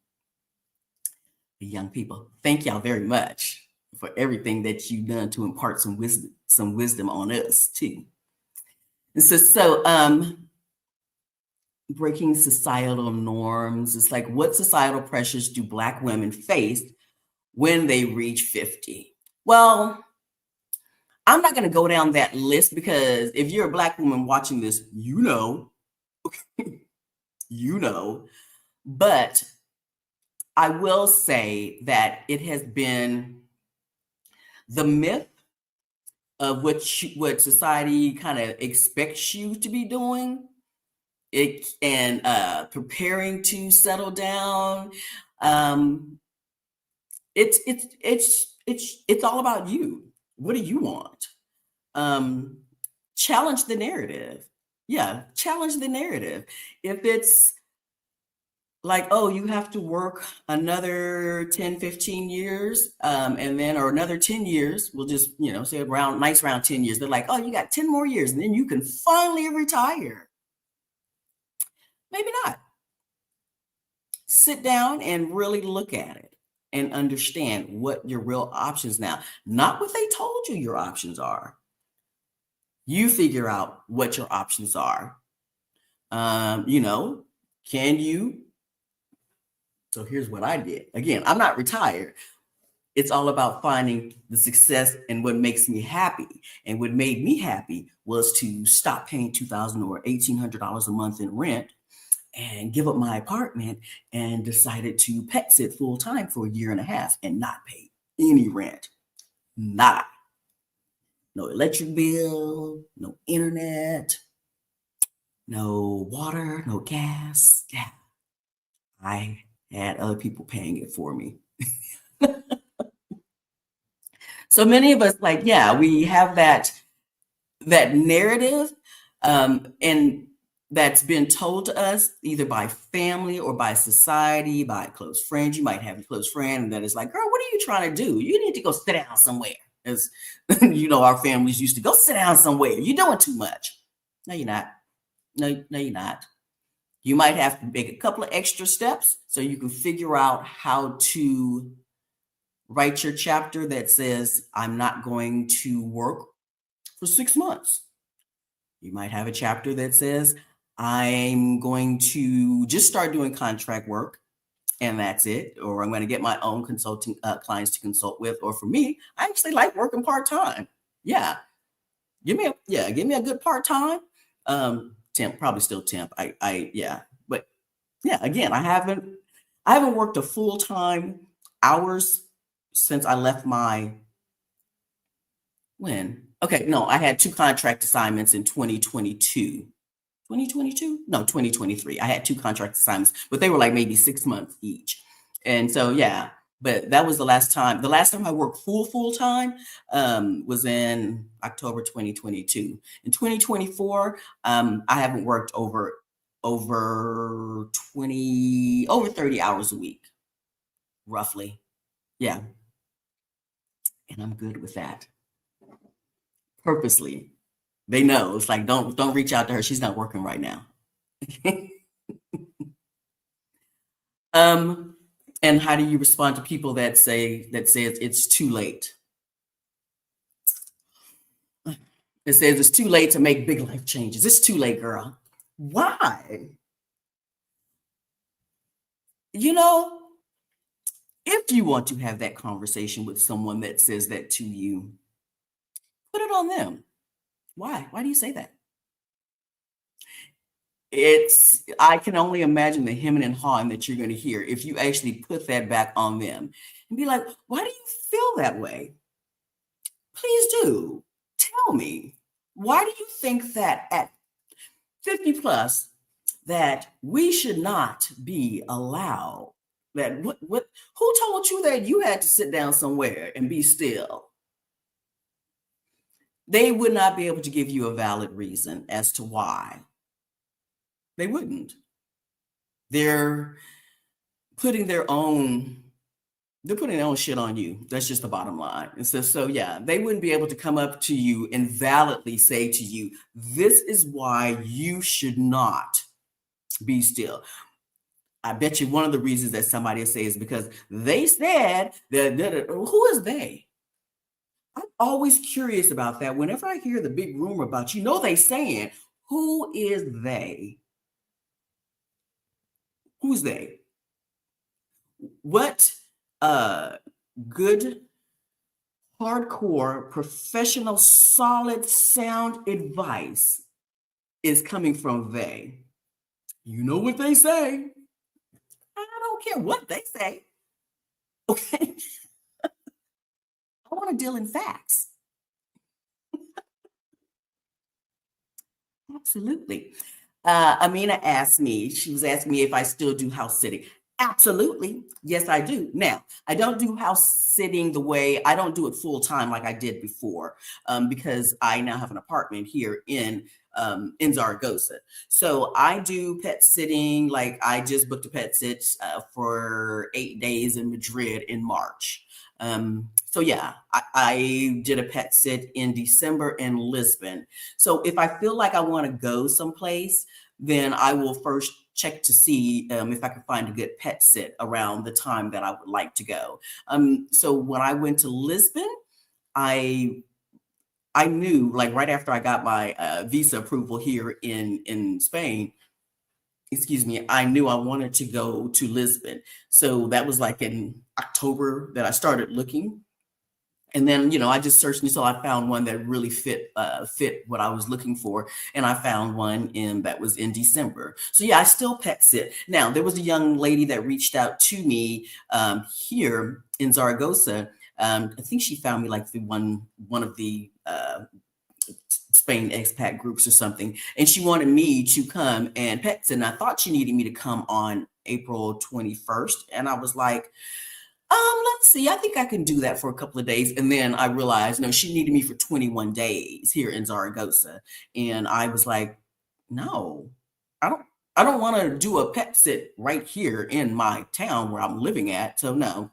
The young people. Thank y'all very much for everything that you've done to impart some wisdom on us too. And so breaking societal norms. It's like, what societal pressures do Black women face when they reach 50? Well, I'm not going to go down that list, because if you're a Black woman watching this, you know, but I will say that it has been the myth of what society kind of expects you to be doing, it and preparing to settle down. Um, it's all about you. What do you want? Um, challenge the narrative. Yeah, challenge the narrative. If it's like, oh, you have to work another 10, 15 years, and then, or another 10 years, we'll just, say around, nice round 10 years. They're like, oh, you got 10 more years, and then you can finally retire. Maybe not. Sit down and really look at it and understand what your real options now, not what they told you your options are. You figure out what your options are. Can you? So here's what I did. Again, I'm not retired. It's all about finding the success and what makes me happy. And what made me happy was to stop paying $2,000 or $1,800 a month in rent and give up my apartment, and decided to pet sit full time for a year and a half and not pay any rent. Nada. No electric bill, no internet, no water, no gas. Yeah. I had other people paying it for me. So many of us, we have that narrative, and that's been told to us either by family or by society, by close friends. You might have a close friend that is like, girl, what are you trying to do? You need to go sit down somewhere. As our families used to, go sit down somewhere. You're doing too much. No, you're not. No, you're not. You might have to make a couple of extra steps so you can figure out how to write your chapter that says, I'm not going to work for 6 months. You might have a chapter that says, I'm going to just start doing contract work and that's it. Or I'm going to get my own consulting clients to consult with. Or for me, I actually like working part-time. Yeah. Give me a good part-time. Temp, probably still temp. But yeah, again, I haven't worked a full-time hours since I left my when? Okay, no, I had 2 contract assignments in 2022. 2022? No, 2023. I had 2 contract assignments, but they were like maybe 6 months each. And so, yeah, but that was the last time. The last time I worked full time was in October 2022. In 2024, I haven't worked over 30 hours a week, roughly. Yeah. And I'm good with that. Purposely. They know. It's like, don't reach out to her. She's not working right now. And how do you respond to people that say it's too late? It says it's too late to make big life changes. It's too late, girl. Why? If you want to have that conversation with someone that says that to you, put it on them. Why? Why do you say that? I can only imagine the hemming and hawing that you're going to hear if you actually put that back on them and be like, why do you feel that way? Please do. Tell me. Why do you think that at 50 plus that we should not be allowed? That who told you that you had to sit down somewhere and be still? They would not be able to give you a valid reason as to why. They wouldn't. They're putting their own shit on you. That's just the bottom line. And so yeah, they wouldn't be able to come up to you and validly say to you, this is why you should not be still. I bet you one of the reasons that somebody will say is because they said that. Who is they? I'm always curious about that. Whenever I hear the big rumor about, they saying, who is they? Who's they? What good, hardcore, professional, solid, sound advice is coming from they? You know what they say. I don't don't care what they say. Okay. I want to deal in facts. Absolutely. Amina asked me, she was asking me if I still do house sitting. Absolutely. Yes, I do. Now, I don't do house sitting the way I don't do it full time like I did before, because I now have an apartment here in Zaragoza. So I do pet sitting. Like I just booked a pet sit for 8 days in Madrid in March. So yeah, I did a pet sit in December in Lisbon. So if I feel like I want to go someplace, then I will first check to see if I can find a good pet sit around the time that I would like to go. So when I went to Lisbon, I I knew like right after I got my visa approval here in Spain, excuse me, I knew I wanted to go to Lisbon. So that was like in October that I started looking. And then, I just searched until I found one that really fit what I was looking for. And I found one that was in December. So yeah, I still pet sit. Now, there was a young lady that reached out to me here in Zaragoza. I think she found me like through one of the Spain expat groups or something. And she wanted me to come and pet sit. And I thought she needed me to come on April 21st. And I was like, let's see. I think I can do that for a couple of days. And then I realized, no, she needed me for 21 days here in Zaragoza. And I was like, no, I don't I don't want to do a pet sit right here in my town where I'm living at. So no,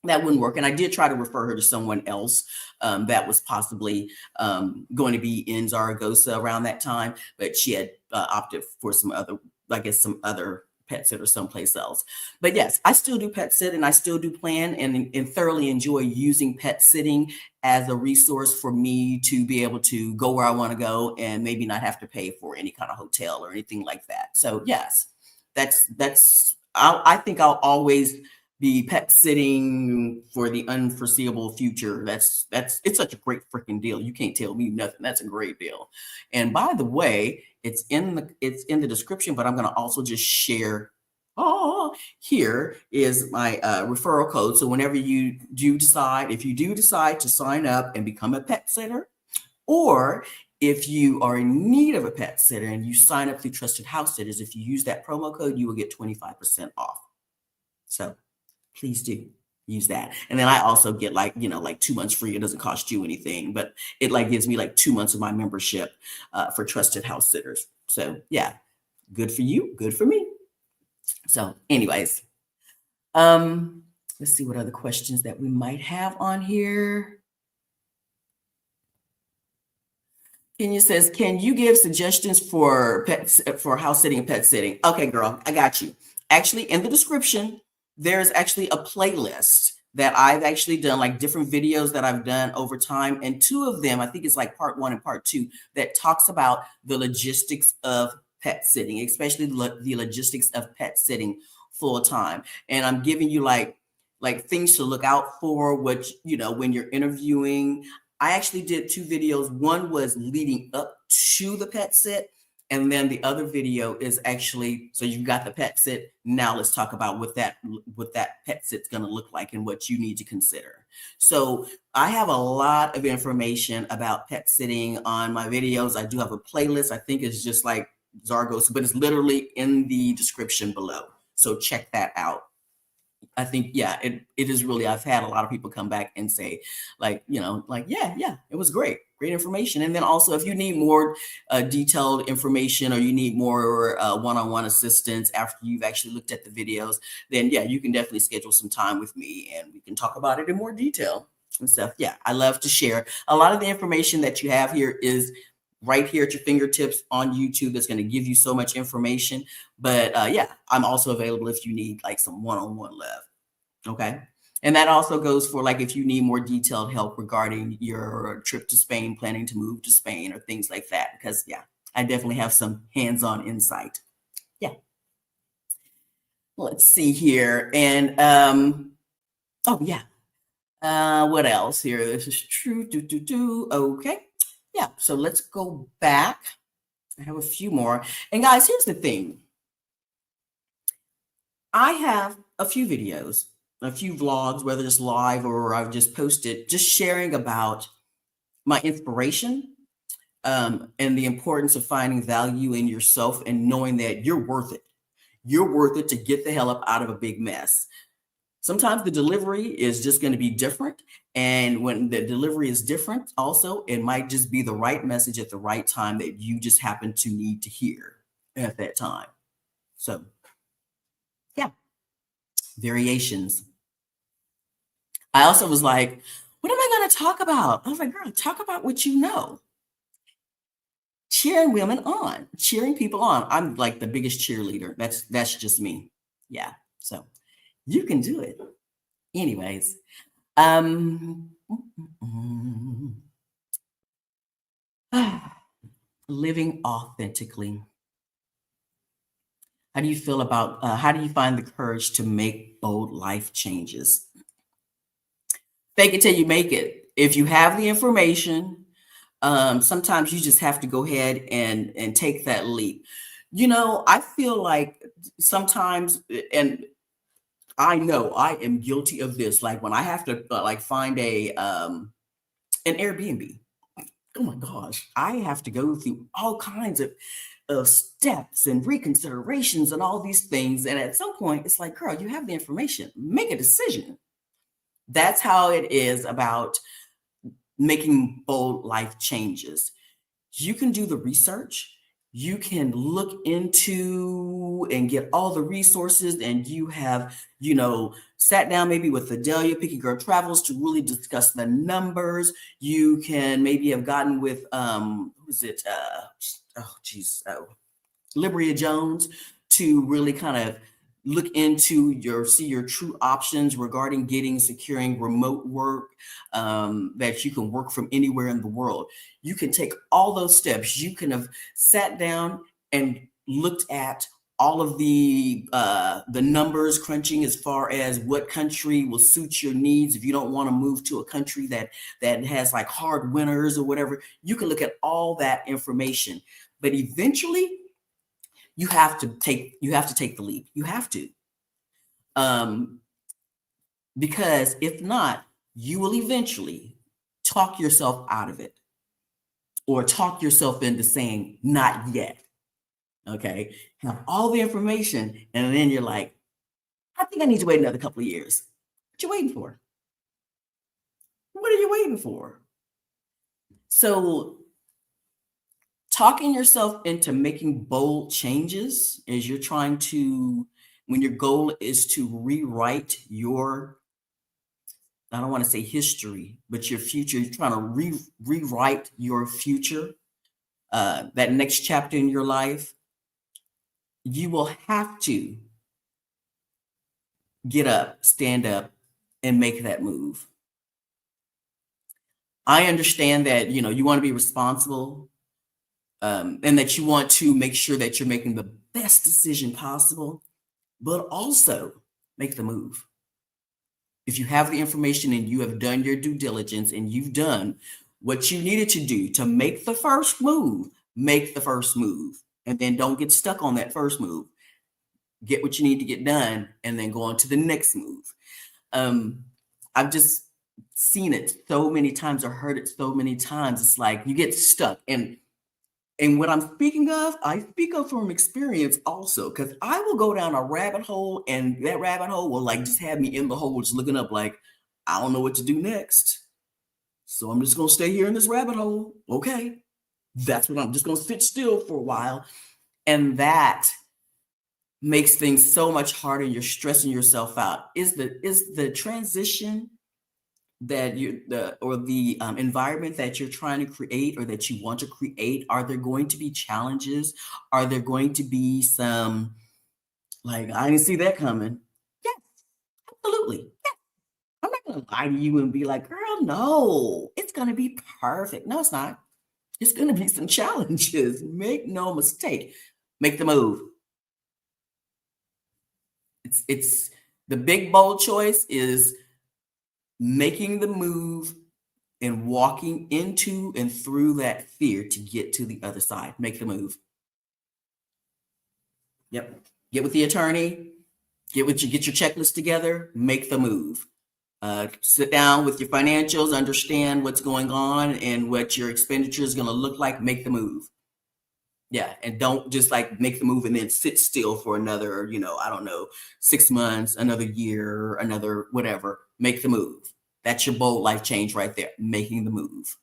that wouldn't work. And I did try to refer her to someone else that was possibly going to be in Zaragoza around that time, but she had opted for some other, I guess, some other pet sit or someplace else. But yes, I still do pet sit and I still do plan and thoroughly enjoy using pet sitting as a resource for me to be able to go where I want to go and maybe not have to pay for any kind of hotel or anything like that. So yes, I think I'll always be pet sitting for the unforeseeable future. It's such a great freaking deal. You can't tell me nothing. That's a great deal. And by the way, it's in the description, but I'm going to also just share. Oh, here is my referral code. So whenever if you do decide to sign up and become a pet sitter, or if you are in need of a pet sitter and you sign up through Trusted House Sitters, if you use that promo code, you will get 25% off. So please do use that. And then I also get like 2 months free. It doesn't cost you anything, but it like gives me like 2 months of my membership for Trusted House Sitters. So yeah, good for you, good for me. So anyways, let's see what other questions that we might have on here. Kenya says, can you give suggestions for pets for house sitting and pet sitting? Okay, girl, I got you. Actually, in the description, there's actually a playlist that I've actually done, like different videos that I've done over time. And two of them, I think it's like part 1 and part 2, that talks about the logistics of pet sitting, especially the logistics of pet sitting full time. And I'm giving you like things to look out for, when you're interviewing. I actually did 2 videos. One was leading up to the pet sit. And then the other video is actually, so you've got the pet sit. Now let's talk about what that pet sit's going to look like and what you need to consider. So I have a lot of information about pet sitting on my videos. I do have a playlist. I think it's just like Zaragoza, but it's literally in the description below. So check that out. I think, yeah, it is really, I've had a lot of people come back and say yeah, it was great information. And then also if you need more detailed information or you need more one-on-one assistance after you've actually looked at the videos, then yeah, you can definitely schedule some time with me and we can talk about it in more detail and stuff. Yeah, I love to share. A lot of the information that you have here is right here at your fingertips on YouTube. That's going to give you so much information. But yeah, I'm also available if you need like some one-on-one love. Okay. And that also goes for like if you need more detailed help regarding your trip to Spain, planning to move to Spain or things like that. Because yeah, I definitely have some hands-on insight. Yeah. Let's see here. And oh yeah. What else here? This is true. Okay. Yeah. So let's go back. I have a few more. And guys, here's the thing. I have a few videos, a few vlogs, whether it's live or I've just posted, just sharing about my inspiration, and the importance of finding value in yourself and knowing that you're worth it. You're worth it to get the hell up out of a big mess. Sometimes the delivery is just going to be different. And when the delivery is different, also, it might just be the right message at the right time that you just happen to need to hear at that time. So, yeah, variations. I also was like, what am I going to talk about? I was like, girl, talk about what you know. Cheering women on, cheering people on. I'm like the biggest cheerleader. That's just me. Yeah. So you can do it. Anyways, um, living authentically. How do you feel about, how do you find the courage to make bold life changes? Fake it till you make it. If you have the information, sometimes you just have to go ahead and take that leap. I feel like sometimes, and I know I am guilty of this. Like when I have to like find an Airbnb. Oh my gosh, I have to go through all kinds of steps and reconsiderations and all these things. And at some point, it's like, girl, you have the information, make a decision. That's how it is about making bold life changes. You can do the research. You can look into and get all the resources, and you have, sat down maybe with Fidelia, Picky Girl Travels to really discuss the numbers. You can maybe have gotten with who's it? Libria Jones to really kind of look into see your true options regarding securing remote work, that you can work from anywhere in the world. You can take all those steps. You can have sat down and looked at all of the numbers crunching as far as what country will suit your needs. If you don't want to move to a country that has like hard winters or whatever, you can look at all that information. But eventually, you have to take the leap. You have to, because if not, you will eventually talk yourself out of it, or talk yourself into saying not yet. Okay, have all the information, and then you're like, I think I need to wait another couple of years. What you waiting for? What are you waiting for? So talking yourself into making bold changes as you're trying to, when your goal is to rewrite your, I don't want to say history, but your future. You're trying to rewrite your future, that next chapter in your life. You will have to get up, stand up, and make that move. I understand that, you want to be responsible, and that you want to make sure that you're making the best decision possible, but also make the move. If you have the information and you have done your due diligence and you've done what you needed to do to make the first move, make the first move. And then don't get stuck on that first move. Get what you need to get done and then go on to the next move. I've just seen it so many times or heard it so many times. It's like you get stuck. And what I'm speaking of, I speak of from experience also, because I will go down a rabbit hole, and that rabbit hole will like just have me in the hole, just looking up like, I don't know what to do next. So I'm just going to stay here in this rabbit hole. Okay. That's what I'm just going to sit still for a while. And that makes things so much harder. You're stressing yourself out. Is the transition that the environment that you're trying to create or that you want to create, are there going to be challenges? Are there going to be some, like, I didn't see that coming? Yes, absolutely. Yes. I'm not going to lie to you and be like, girl, no, it's going to be perfect. No, it's not. It's going to be some challenges. Make no mistake. Make the move. It's the big bold choice is making the move and walking into and through that fear to get to the other side. Make the move. Yep. Get with the attorney. Get your checklist together, make the move. Sit down with your financials, understand what's going on and what your expenditure is going to look like, make the move. Yeah, and don't just like make the move and then sit still for another, I don't know, 6 months, another year, another whatever. Make the move. That's your bold life change right there, making the move.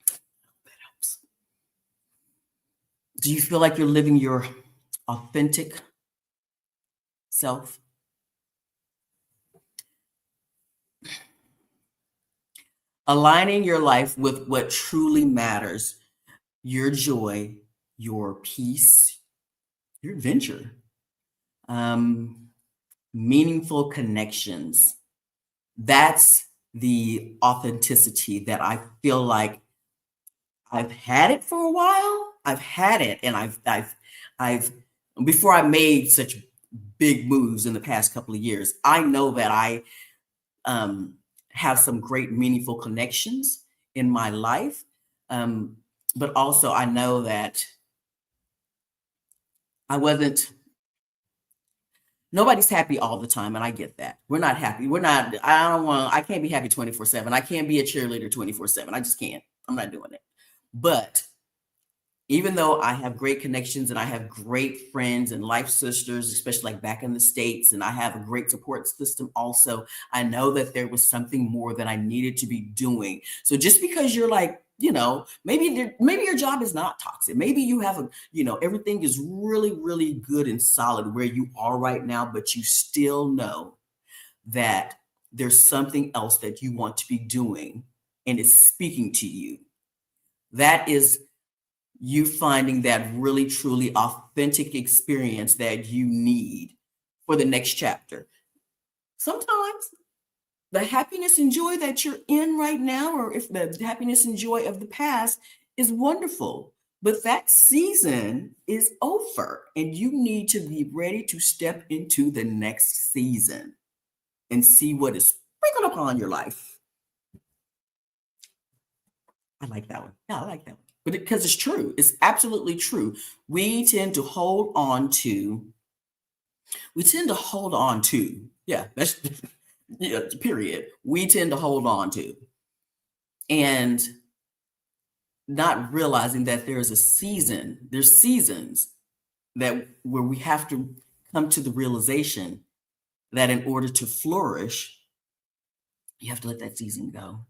That helps. Do you feel like you're living your authentic self? Aligning your life with what truly matters, your joy, your peace, your adventure, um, meaningful connections. That's the authenticity that I feel like I've had it for a while. I've had it, and I've before I made such big moves in the past couple of years, I know that I um, have some great meaningful connections in my life. Um, but also, I know that I wasn't, nobody's happy all the time. And I get that. We're not happy. I can't be happy 24/7. I can't be a cheerleader 24/7. I just can't. I'm not doing it. But even though I have great connections and I have great friends and life sisters, especially like back in the States, and I have a great support system also, I know that there was something more that I needed to be doing. So just because you're like, maybe your job is not toxic. Maybe you have everything is really, really good and solid where you are right now, but you still know that there's something else that you want to be doing and it's speaking to you. That is you finding that really truly authentic experience that you need for the next chapter. Sometimes the happiness and joy that you're in right now, or if the happiness and joy of the past is wonderful, but that season is over and you need to be ready to step into the next season and see what is sprinkled upon your life. I like that one. Yeah, I like that one. But because it's true, it's absolutely true. We tend to hold on to, yeah, that's yeah, period. We tend to hold on to and not realizing that there's seasons that where we have to come to the realization that in order to flourish, you have to let that season go.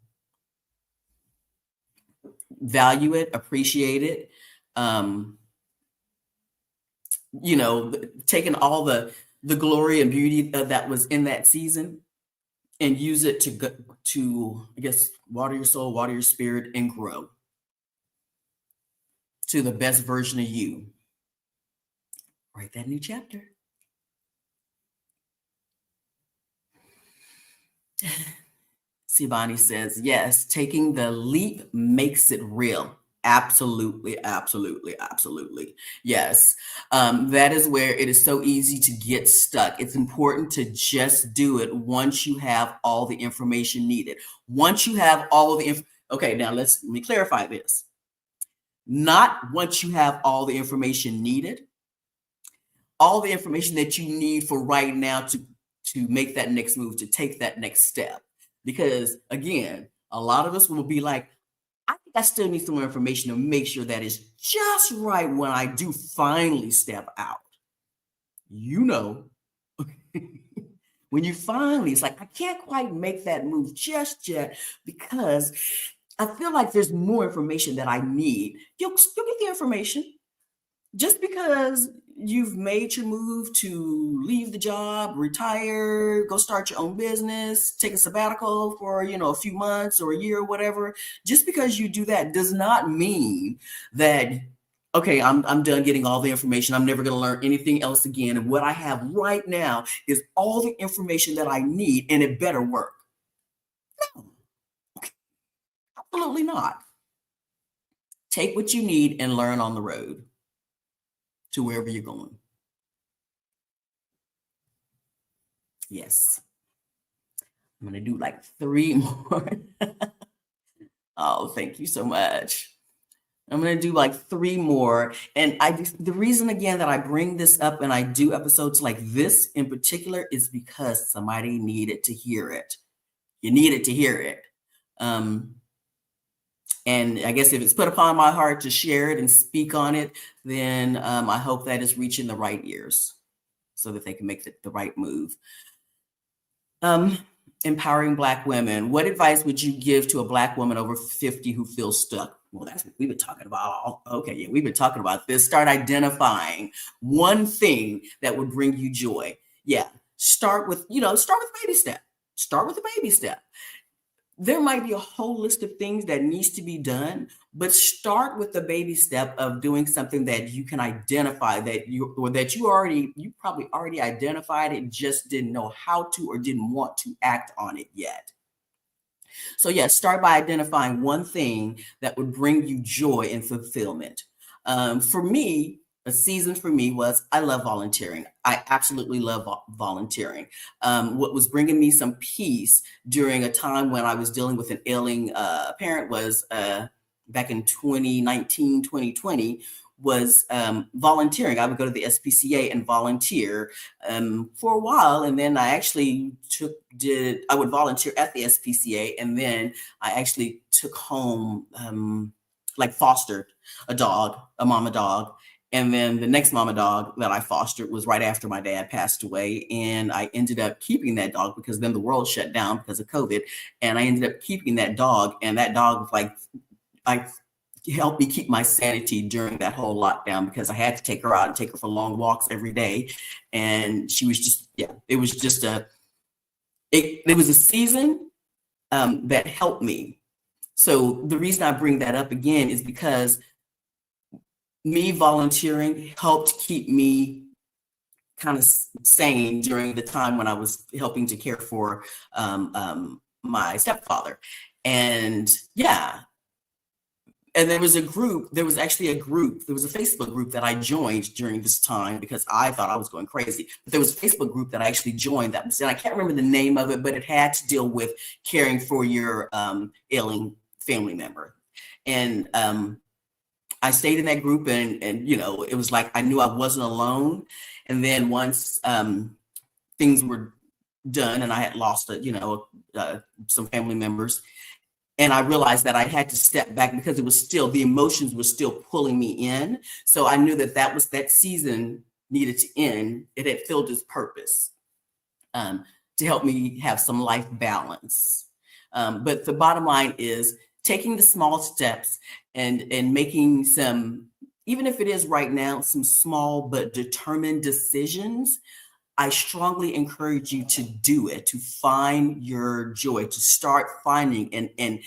Value it, appreciate it. Um, taking all the glory and beauty that was in that season and use it to I guess water your soul, water your spirit, and grow to the best version of you. Write that new chapter. Sivani says, yes, taking the leap makes it real. Absolutely, absolutely, absolutely. Yes. That is where it is so easy to get stuck. It's important to just do it once you have all the information needed. Once you have all the okay, now let me clarify this. Not once you have all the information needed, all the information that you need for right now to make that next move, to take that next step. Because again, a lot of us will be like, I think I still need some more information to make sure that it's just right when I do finally step out. When you finally, it's like, I can't quite make that move just yet because I feel like there's more information that I need. You'll get the information. Just because you've made your move to leave the job, retire, go start your own business, take a sabbatical for, a few months or a year or whatever, just because you do that does not mean that, okay, I'm done getting all the information. I'm never going to learn anything else again. And what I have right now is all the information that I need and it better work. No, absolutely not. Take what you need and learn on the road to wherever you're going. Yes. I'm going to do like 3 more. Oh, thank you so much. I'm going to do like 3 more. And the reason again that I bring this up and I do episodes like this in particular is because somebody needed to hear it. You needed to hear it. And I guess if it's put upon my heart to share it and speak on it, then I hope that is reaching the right ears so that they can make the right move. Empowering Black women. What advice would you give to a Black woman over 50 who feels stuck? Well, that's what we've been talking about. Okay, yeah, we've been talking about this. Start identifying one thing that would bring you joy. Yeah, start with baby step. Start with a baby step. There might be a whole list of things that needs to be done, but start with the baby step of doing something that you can identify you probably already identified it, just didn't know how to or didn't want to act on it yet. So yeah, start by identifying one thing that would bring you joy and fulfillment. For me, a season for me was I love volunteering. I absolutely love volunteering. What was bringing me some peace during a time when I was dealing with an ailing parent was back in 2019, 2020 was volunteering. I would go to the SPCA and volunteer for a while. And then I actually I would volunteer at the SPCA. And then I actually took home, fostered a mama dog. And then the next mama dog that I fostered was right after my dad passed away. And I ended up keeping that dog because then the world shut down because of COVID. And I ended up keeping that dog. And that dog helped me keep my sanity during that whole lockdown because I had to take her out and take her for long walks every day. And she was just, it was just it was a season that helped me. So the reason I bring that up again is because me volunteering helped keep me kind of sane during the time when I was helping to care for my stepfather. And and there was actually a Facebook group that I joined during this time because I thought I was going crazy. But there was a Facebook group that I actually joined and I can't remember the name of it, but it had to deal with caring for your ailing family member. And I stayed in that group and it was like I knew I wasn't alone. And then once things were done and I had lost some family members, and I realized that I had to step back because the emotions were still pulling me in. So I knew that season needed to end. It had filled its purpose to help me have some life balance. But the bottom line is taking the small steps and making some, even if it is right now, some small but determined decisions. I strongly encourage you to do it, to find your joy, to start finding and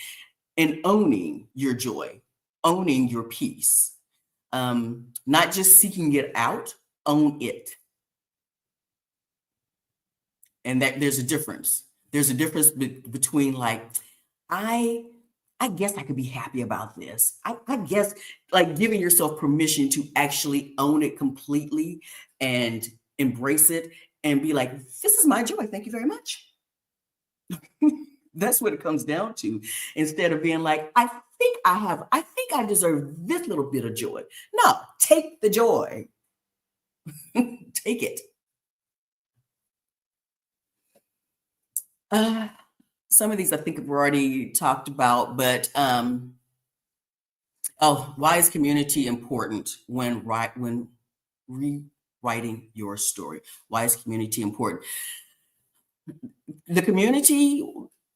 owning your joy, owning your peace. Not just seeking it out, own it. And that there's a difference. There's a difference between I guess I could be happy about this. I guess giving yourself permission to actually own it completely and embrace it and be like, this is my joy. Thank you very much. That's what it comes down to. Instead of being like, I think I deserve this little bit of joy. No, take the joy. Take it. Some of these I think we've already talked about, but why is community important when rewriting your story? Why is community important? The community,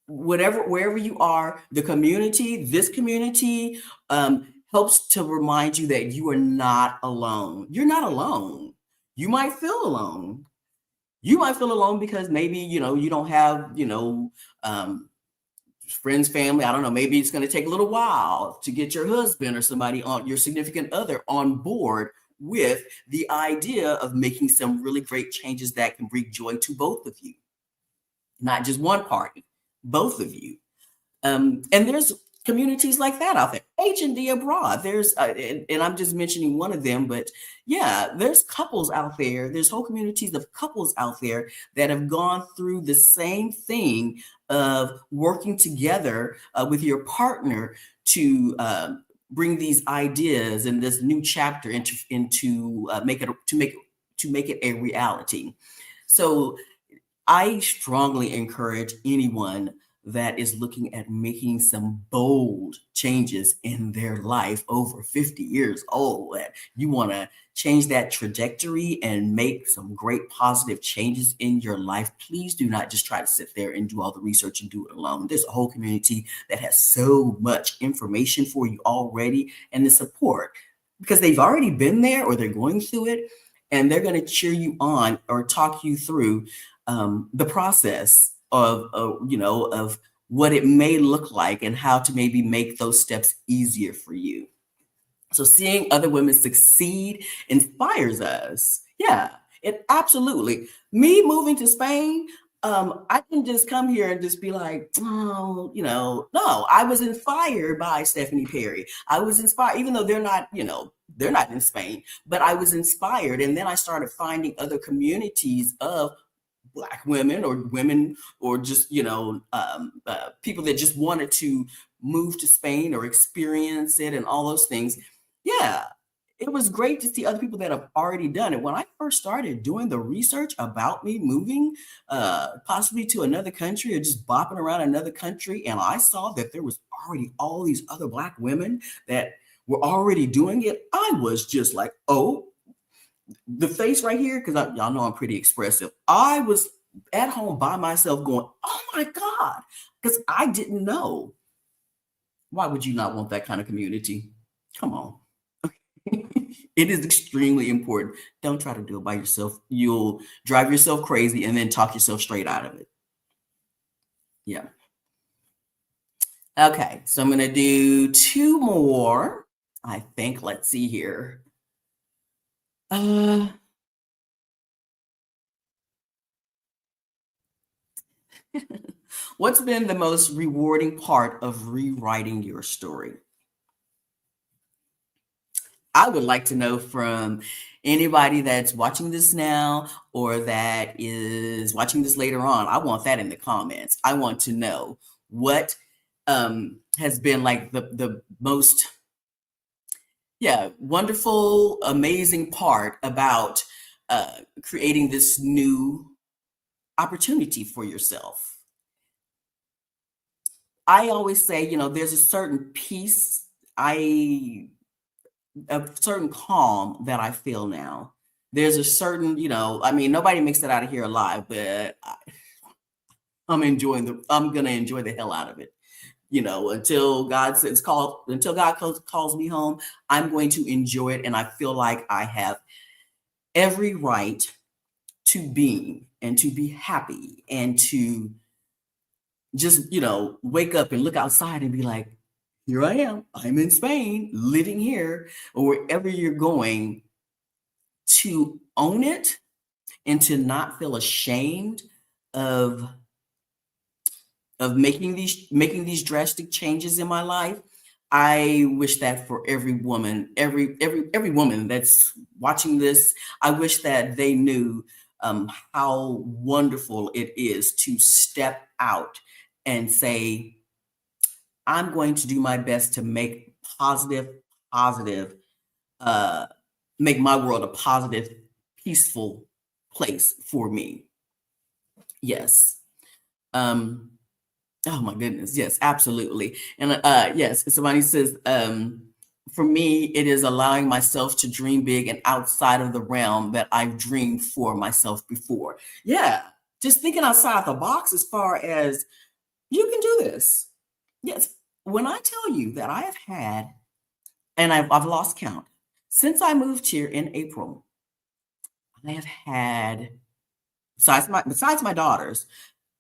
wherever you are, this community helps to remind you that you are not alone. You're not alone. You might feel alone. You might feel alone because maybe, you don't have, friends, family. I don't know. Maybe it's going to take a little while to get your husband or somebody on your significant other on board with the idea of making some really great changes that can bring joy to both of you. Not just one party, both of you. And there's communities like that out there. H&D Abroad. There's, and I'm just mentioning one of them, but there's couples out there. There's whole communities of couples out there that have gone through the same thing of working together with your partner to bring these ideas and this new chapter into make it a reality. So I strongly encourage anyone that is looking at making some bold changes in their life over 50 years old. That you want to change that trajectory and make some great positive changes in your life. Please do not just try to sit there and do all the research and do it alone. There's a whole community that has so much information for you already and the support because they've already been there or they're going through it, and they're going to cheer you on or talk you through the process of what it may look like and how to maybe make those steps easier for you. So seeing other women succeed inspires us. Yeah, it absolutely. Me moving to Spain, I can just come here and just be like, oh, no, I was inspired by Stephanie Perry. I was inspired, even though they're not in Spain, but I was inspired. And then I started finding other communities of Black women or just people that just wanted to move to Spain or experience it and all those things. Yeah, it was great to see other people that have already done it. When I first started doing the research about me moving possibly to another country or just bopping around another country, and I saw that there was already all these other Black women that were already doing it, I was just like, oh, the face right here, because y'all know I'm pretty expressive. I was at home by myself going, oh my God, because I didn't know. Why would you not want that kind of community? Come on. It is extremely important. Don't try to do it by yourself. You'll drive yourself crazy and then talk yourself straight out of it. Yeah. Okay, so I'm going to do 2 more. I think, let's see here. What's been the most rewarding part of rewriting your story? I would like to know from anybody that's watching this now or that is watching this later on. I want that in the comments. I want to know what has been like the most wonderful, amazing part about creating this new opportunity for yourself. I always say, there's a certain peace, a certain calm that I feel now. There's a certain, nobody makes it out of here alive, but I'm going to enjoy the hell out of it. Until God calls me home, I'm going to enjoy it. And I feel like I have every right to be and to be happy and to just, wake up and look outside and be like, here I am. I'm in Spain, living here, or wherever you're going, to own it and to not feel ashamed of making these drastic changes in my life. I wish that for every woman, every woman that's watching this, I wish that they knew how wonderful it is to step out and say, I'm going to do my best to make make my world a positive, peaceful place for me. Yes. Oh my goodness. Yes, absolutely. And yes, somebody says, for me, it is allowing myself to dream big and outside of the realm that I've dreamed for myself before. Yeah. Just thinking outside the box as far as you can do this. Yes. When I tell you that I have had, and I've lost count, since I moved here in April, I have had, besides my daughters,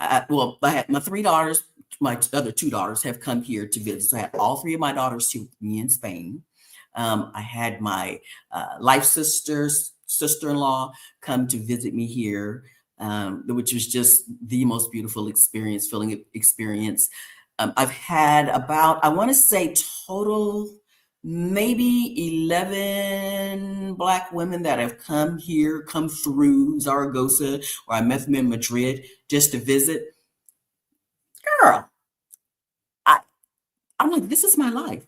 I had my 3 daughters, my other 2 daughters have come here to visit. So I had all 3 of my daughters to me in Spain. I had my life sister-in-law come to visit me here, which was just the most beautiful experience. I've had about, I want to say total, maybe 11 Black women that have come through Zaragoza, or I met them in Madrid just to visit. Girl, I'm like, this is my life.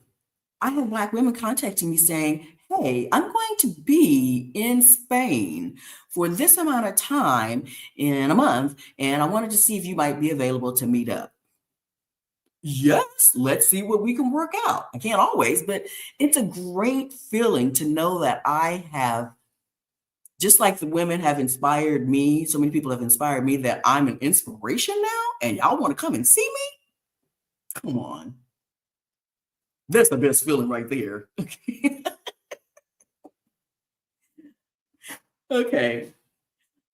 I have Black women contacting me saying, hey, I'm going to be in Spain for this amount of time in a month, and I wanted to see if you might be available to meet up. Yes, let's see what we can work out. I can't always, but it's a great feeling to know that I have, just like the women have inspired me, so many people have inspired me that I'm an inspiration now, and y'all want to come and see me? Come on. That's the best feeling right there. Okay.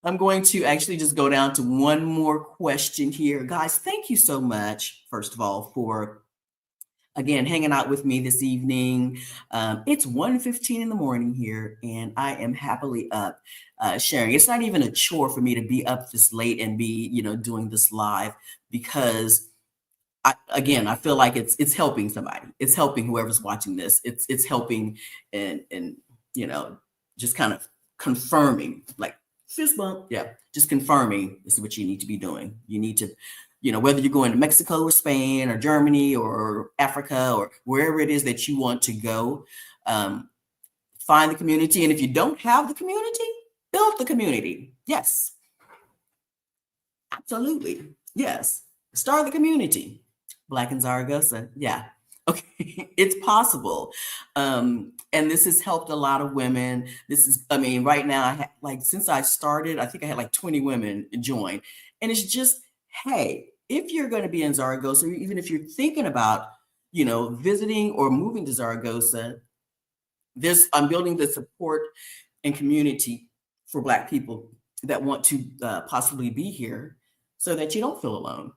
I'm going to actually just go down to one more question here. Guys, thank you so much, first of all, for again hanging out with me this evening. It's 1:15 in the morning here, and I am happily up sharing. It's not even a chore for me to be up this late and be, doing this live because I feel like it's helping somebody. It's helping whoever's watching this. It's helping and you know, just kind of confirming, like fist bump. Yeah, just confirming this is what you need to be doing. You need to, whether you're going to Mexico or Spain or Germany or Africa or wherever it is that you want to go, find the community. And if you don't have the community, build the community. Yes, absolutely. Yes. Start the community. Black in Zaragoza. Yeah. Okay. It's possible. And this has helped a lot of women. Right now, since I started, I think I had like 20 women join. And it's just, hey, if you're going to be in Zaragoza, or even if you're thinking about, visiting or moving to Zaragoza, I'm building the support and community for Black people that want to possibly be here so that you don't feel alone.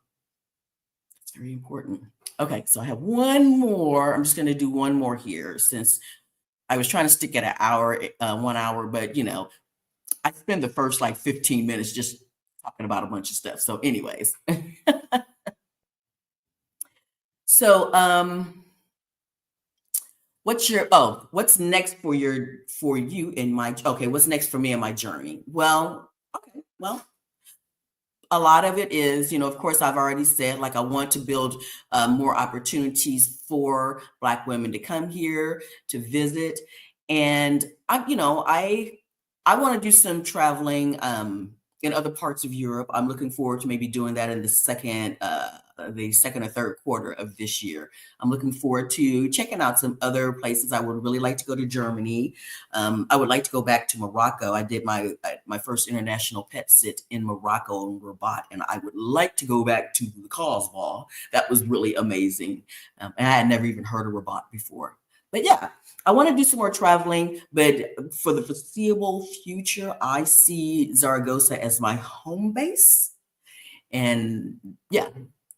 It's very important. Okay, so I have one more. I'm just going to do one more here since I was trying to stick at an hour, 1 hour, but I spend the first like 15 minutes just talking about a bunch of stuff. So, anyways, so what's next for you in my what's next for me in my journey? Well, a lot of it is, of course, I've already said, like, I want to build more opportunities for Black women to come here to visit. And I want to do some traveling in other parts of Europe. I'm looking forward to maybe doing that in the second or third quarter of this year. I'm looking forward to checking out some other places. I would really like to go to Germany. I would like to go back to Morocco. I did my first international pet sit in Morocco and Rabat, and I would like to go back to the Kaasbah. That was really amazing. And I had never even heard of Rabat before. But yeah, I want to do some more traveling, but for the foreseeable future, I see Zaragoza as my home base. And yeah,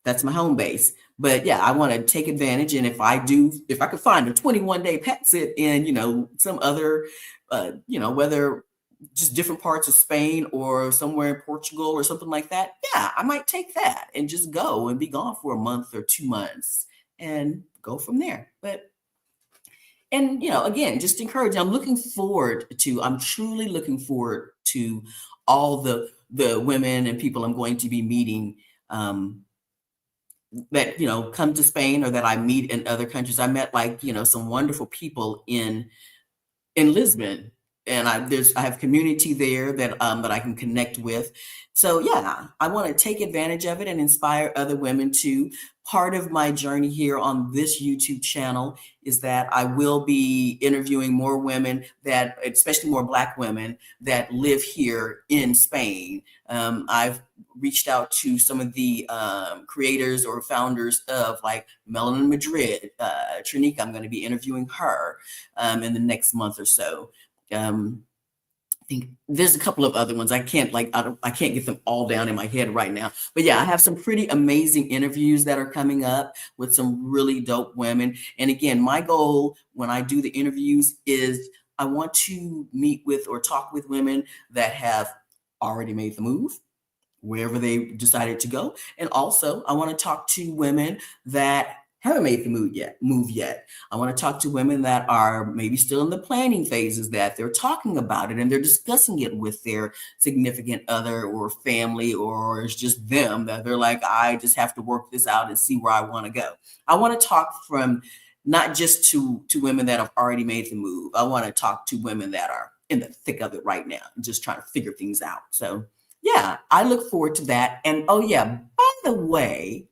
that's my home base. But yeah, I want to take advantage. And if I could find a 21-day pet sit in, some other, whether just different parts of Spain or somewhere in Portugal or something like that, yeah, I might take that and just go and be gone for a month or 2 months and go from there. And again, just encourage. I'm truly looking forward to all the women and people I'm going to be meeting that come to Spain or that I meet in other countries. I met some wonderful people in Lisbon, and I have community there that I can connect with. So yeah, I want to take advantage of it and inspire other women too. Part of my journey here on this YouTube channel is that I will be interviewing more women especially more Black women that live here in Spain. I've reached out to some of the creators or founders of like Melanin Madrid, Trinika. I'm going to be interviewing her in the next month or so. I think there's a couple of other ones. I can't get them all down in my head right now. But yeah, I have some pretty amazing interviews that are coming up with some really dope women. And again, my goal when I do the interviews is I want to meet with or talk with women that have already made the move, wherever they decided to go. And also I want to talk to women that haven't made the move yet. I want to talk to women that are maybe still in the planning phases, that they're talking about it and they're discussing it with their significant other or family, or it's just them that they're like, I just have to work this out and see where I want to go. I want to talk from not just to women that have already made the move. I want to talk to women that are in the thick of it right now and just trying to figure things out. So yeah, I look forward to that. And oh yeah, by the way,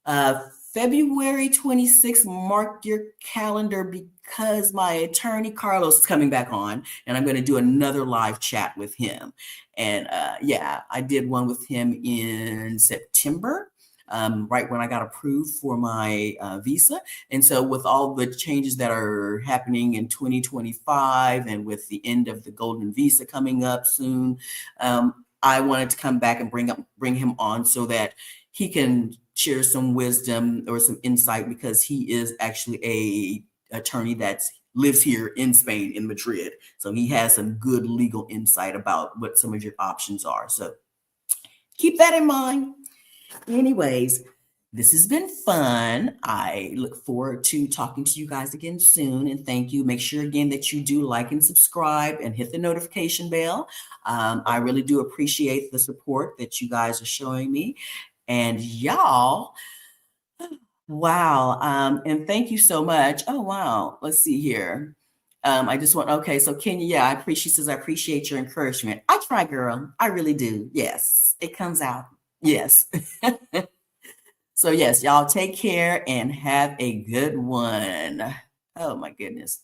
uh, February 26th, mark your calendar because my attorney Carlos is coming back on and I'm going to do another live chat with him. And yeah, I did one with him in September. Right when I got approved for my visa. And so, with all the changes that are happening in 2025 and with the end of the golden visa coming up soon, I wanted to come back and bring him on so that he can share some wisdom or some insight because he is actually a attorney that lives here in Spain, in Madrid. So he has some good legal insight about what some of your options are. So keep that in mind. Anyways, this has been fun. I look forward to talking to you guys again soon. And thank you. Make sure again that you do like and subscribe and hit the notification bell. I really do appreciate the support that you guys are showing me. And y'all, wow. And thank you so much. Oh, wow. Let's see here. I just want, okay. So Kenya, yeah, she says, I appreciate your encouragement. I try, girl. I really do. Yes. It comes out. Yes. So yes, y'all take care and have a good one. Oh my goodness.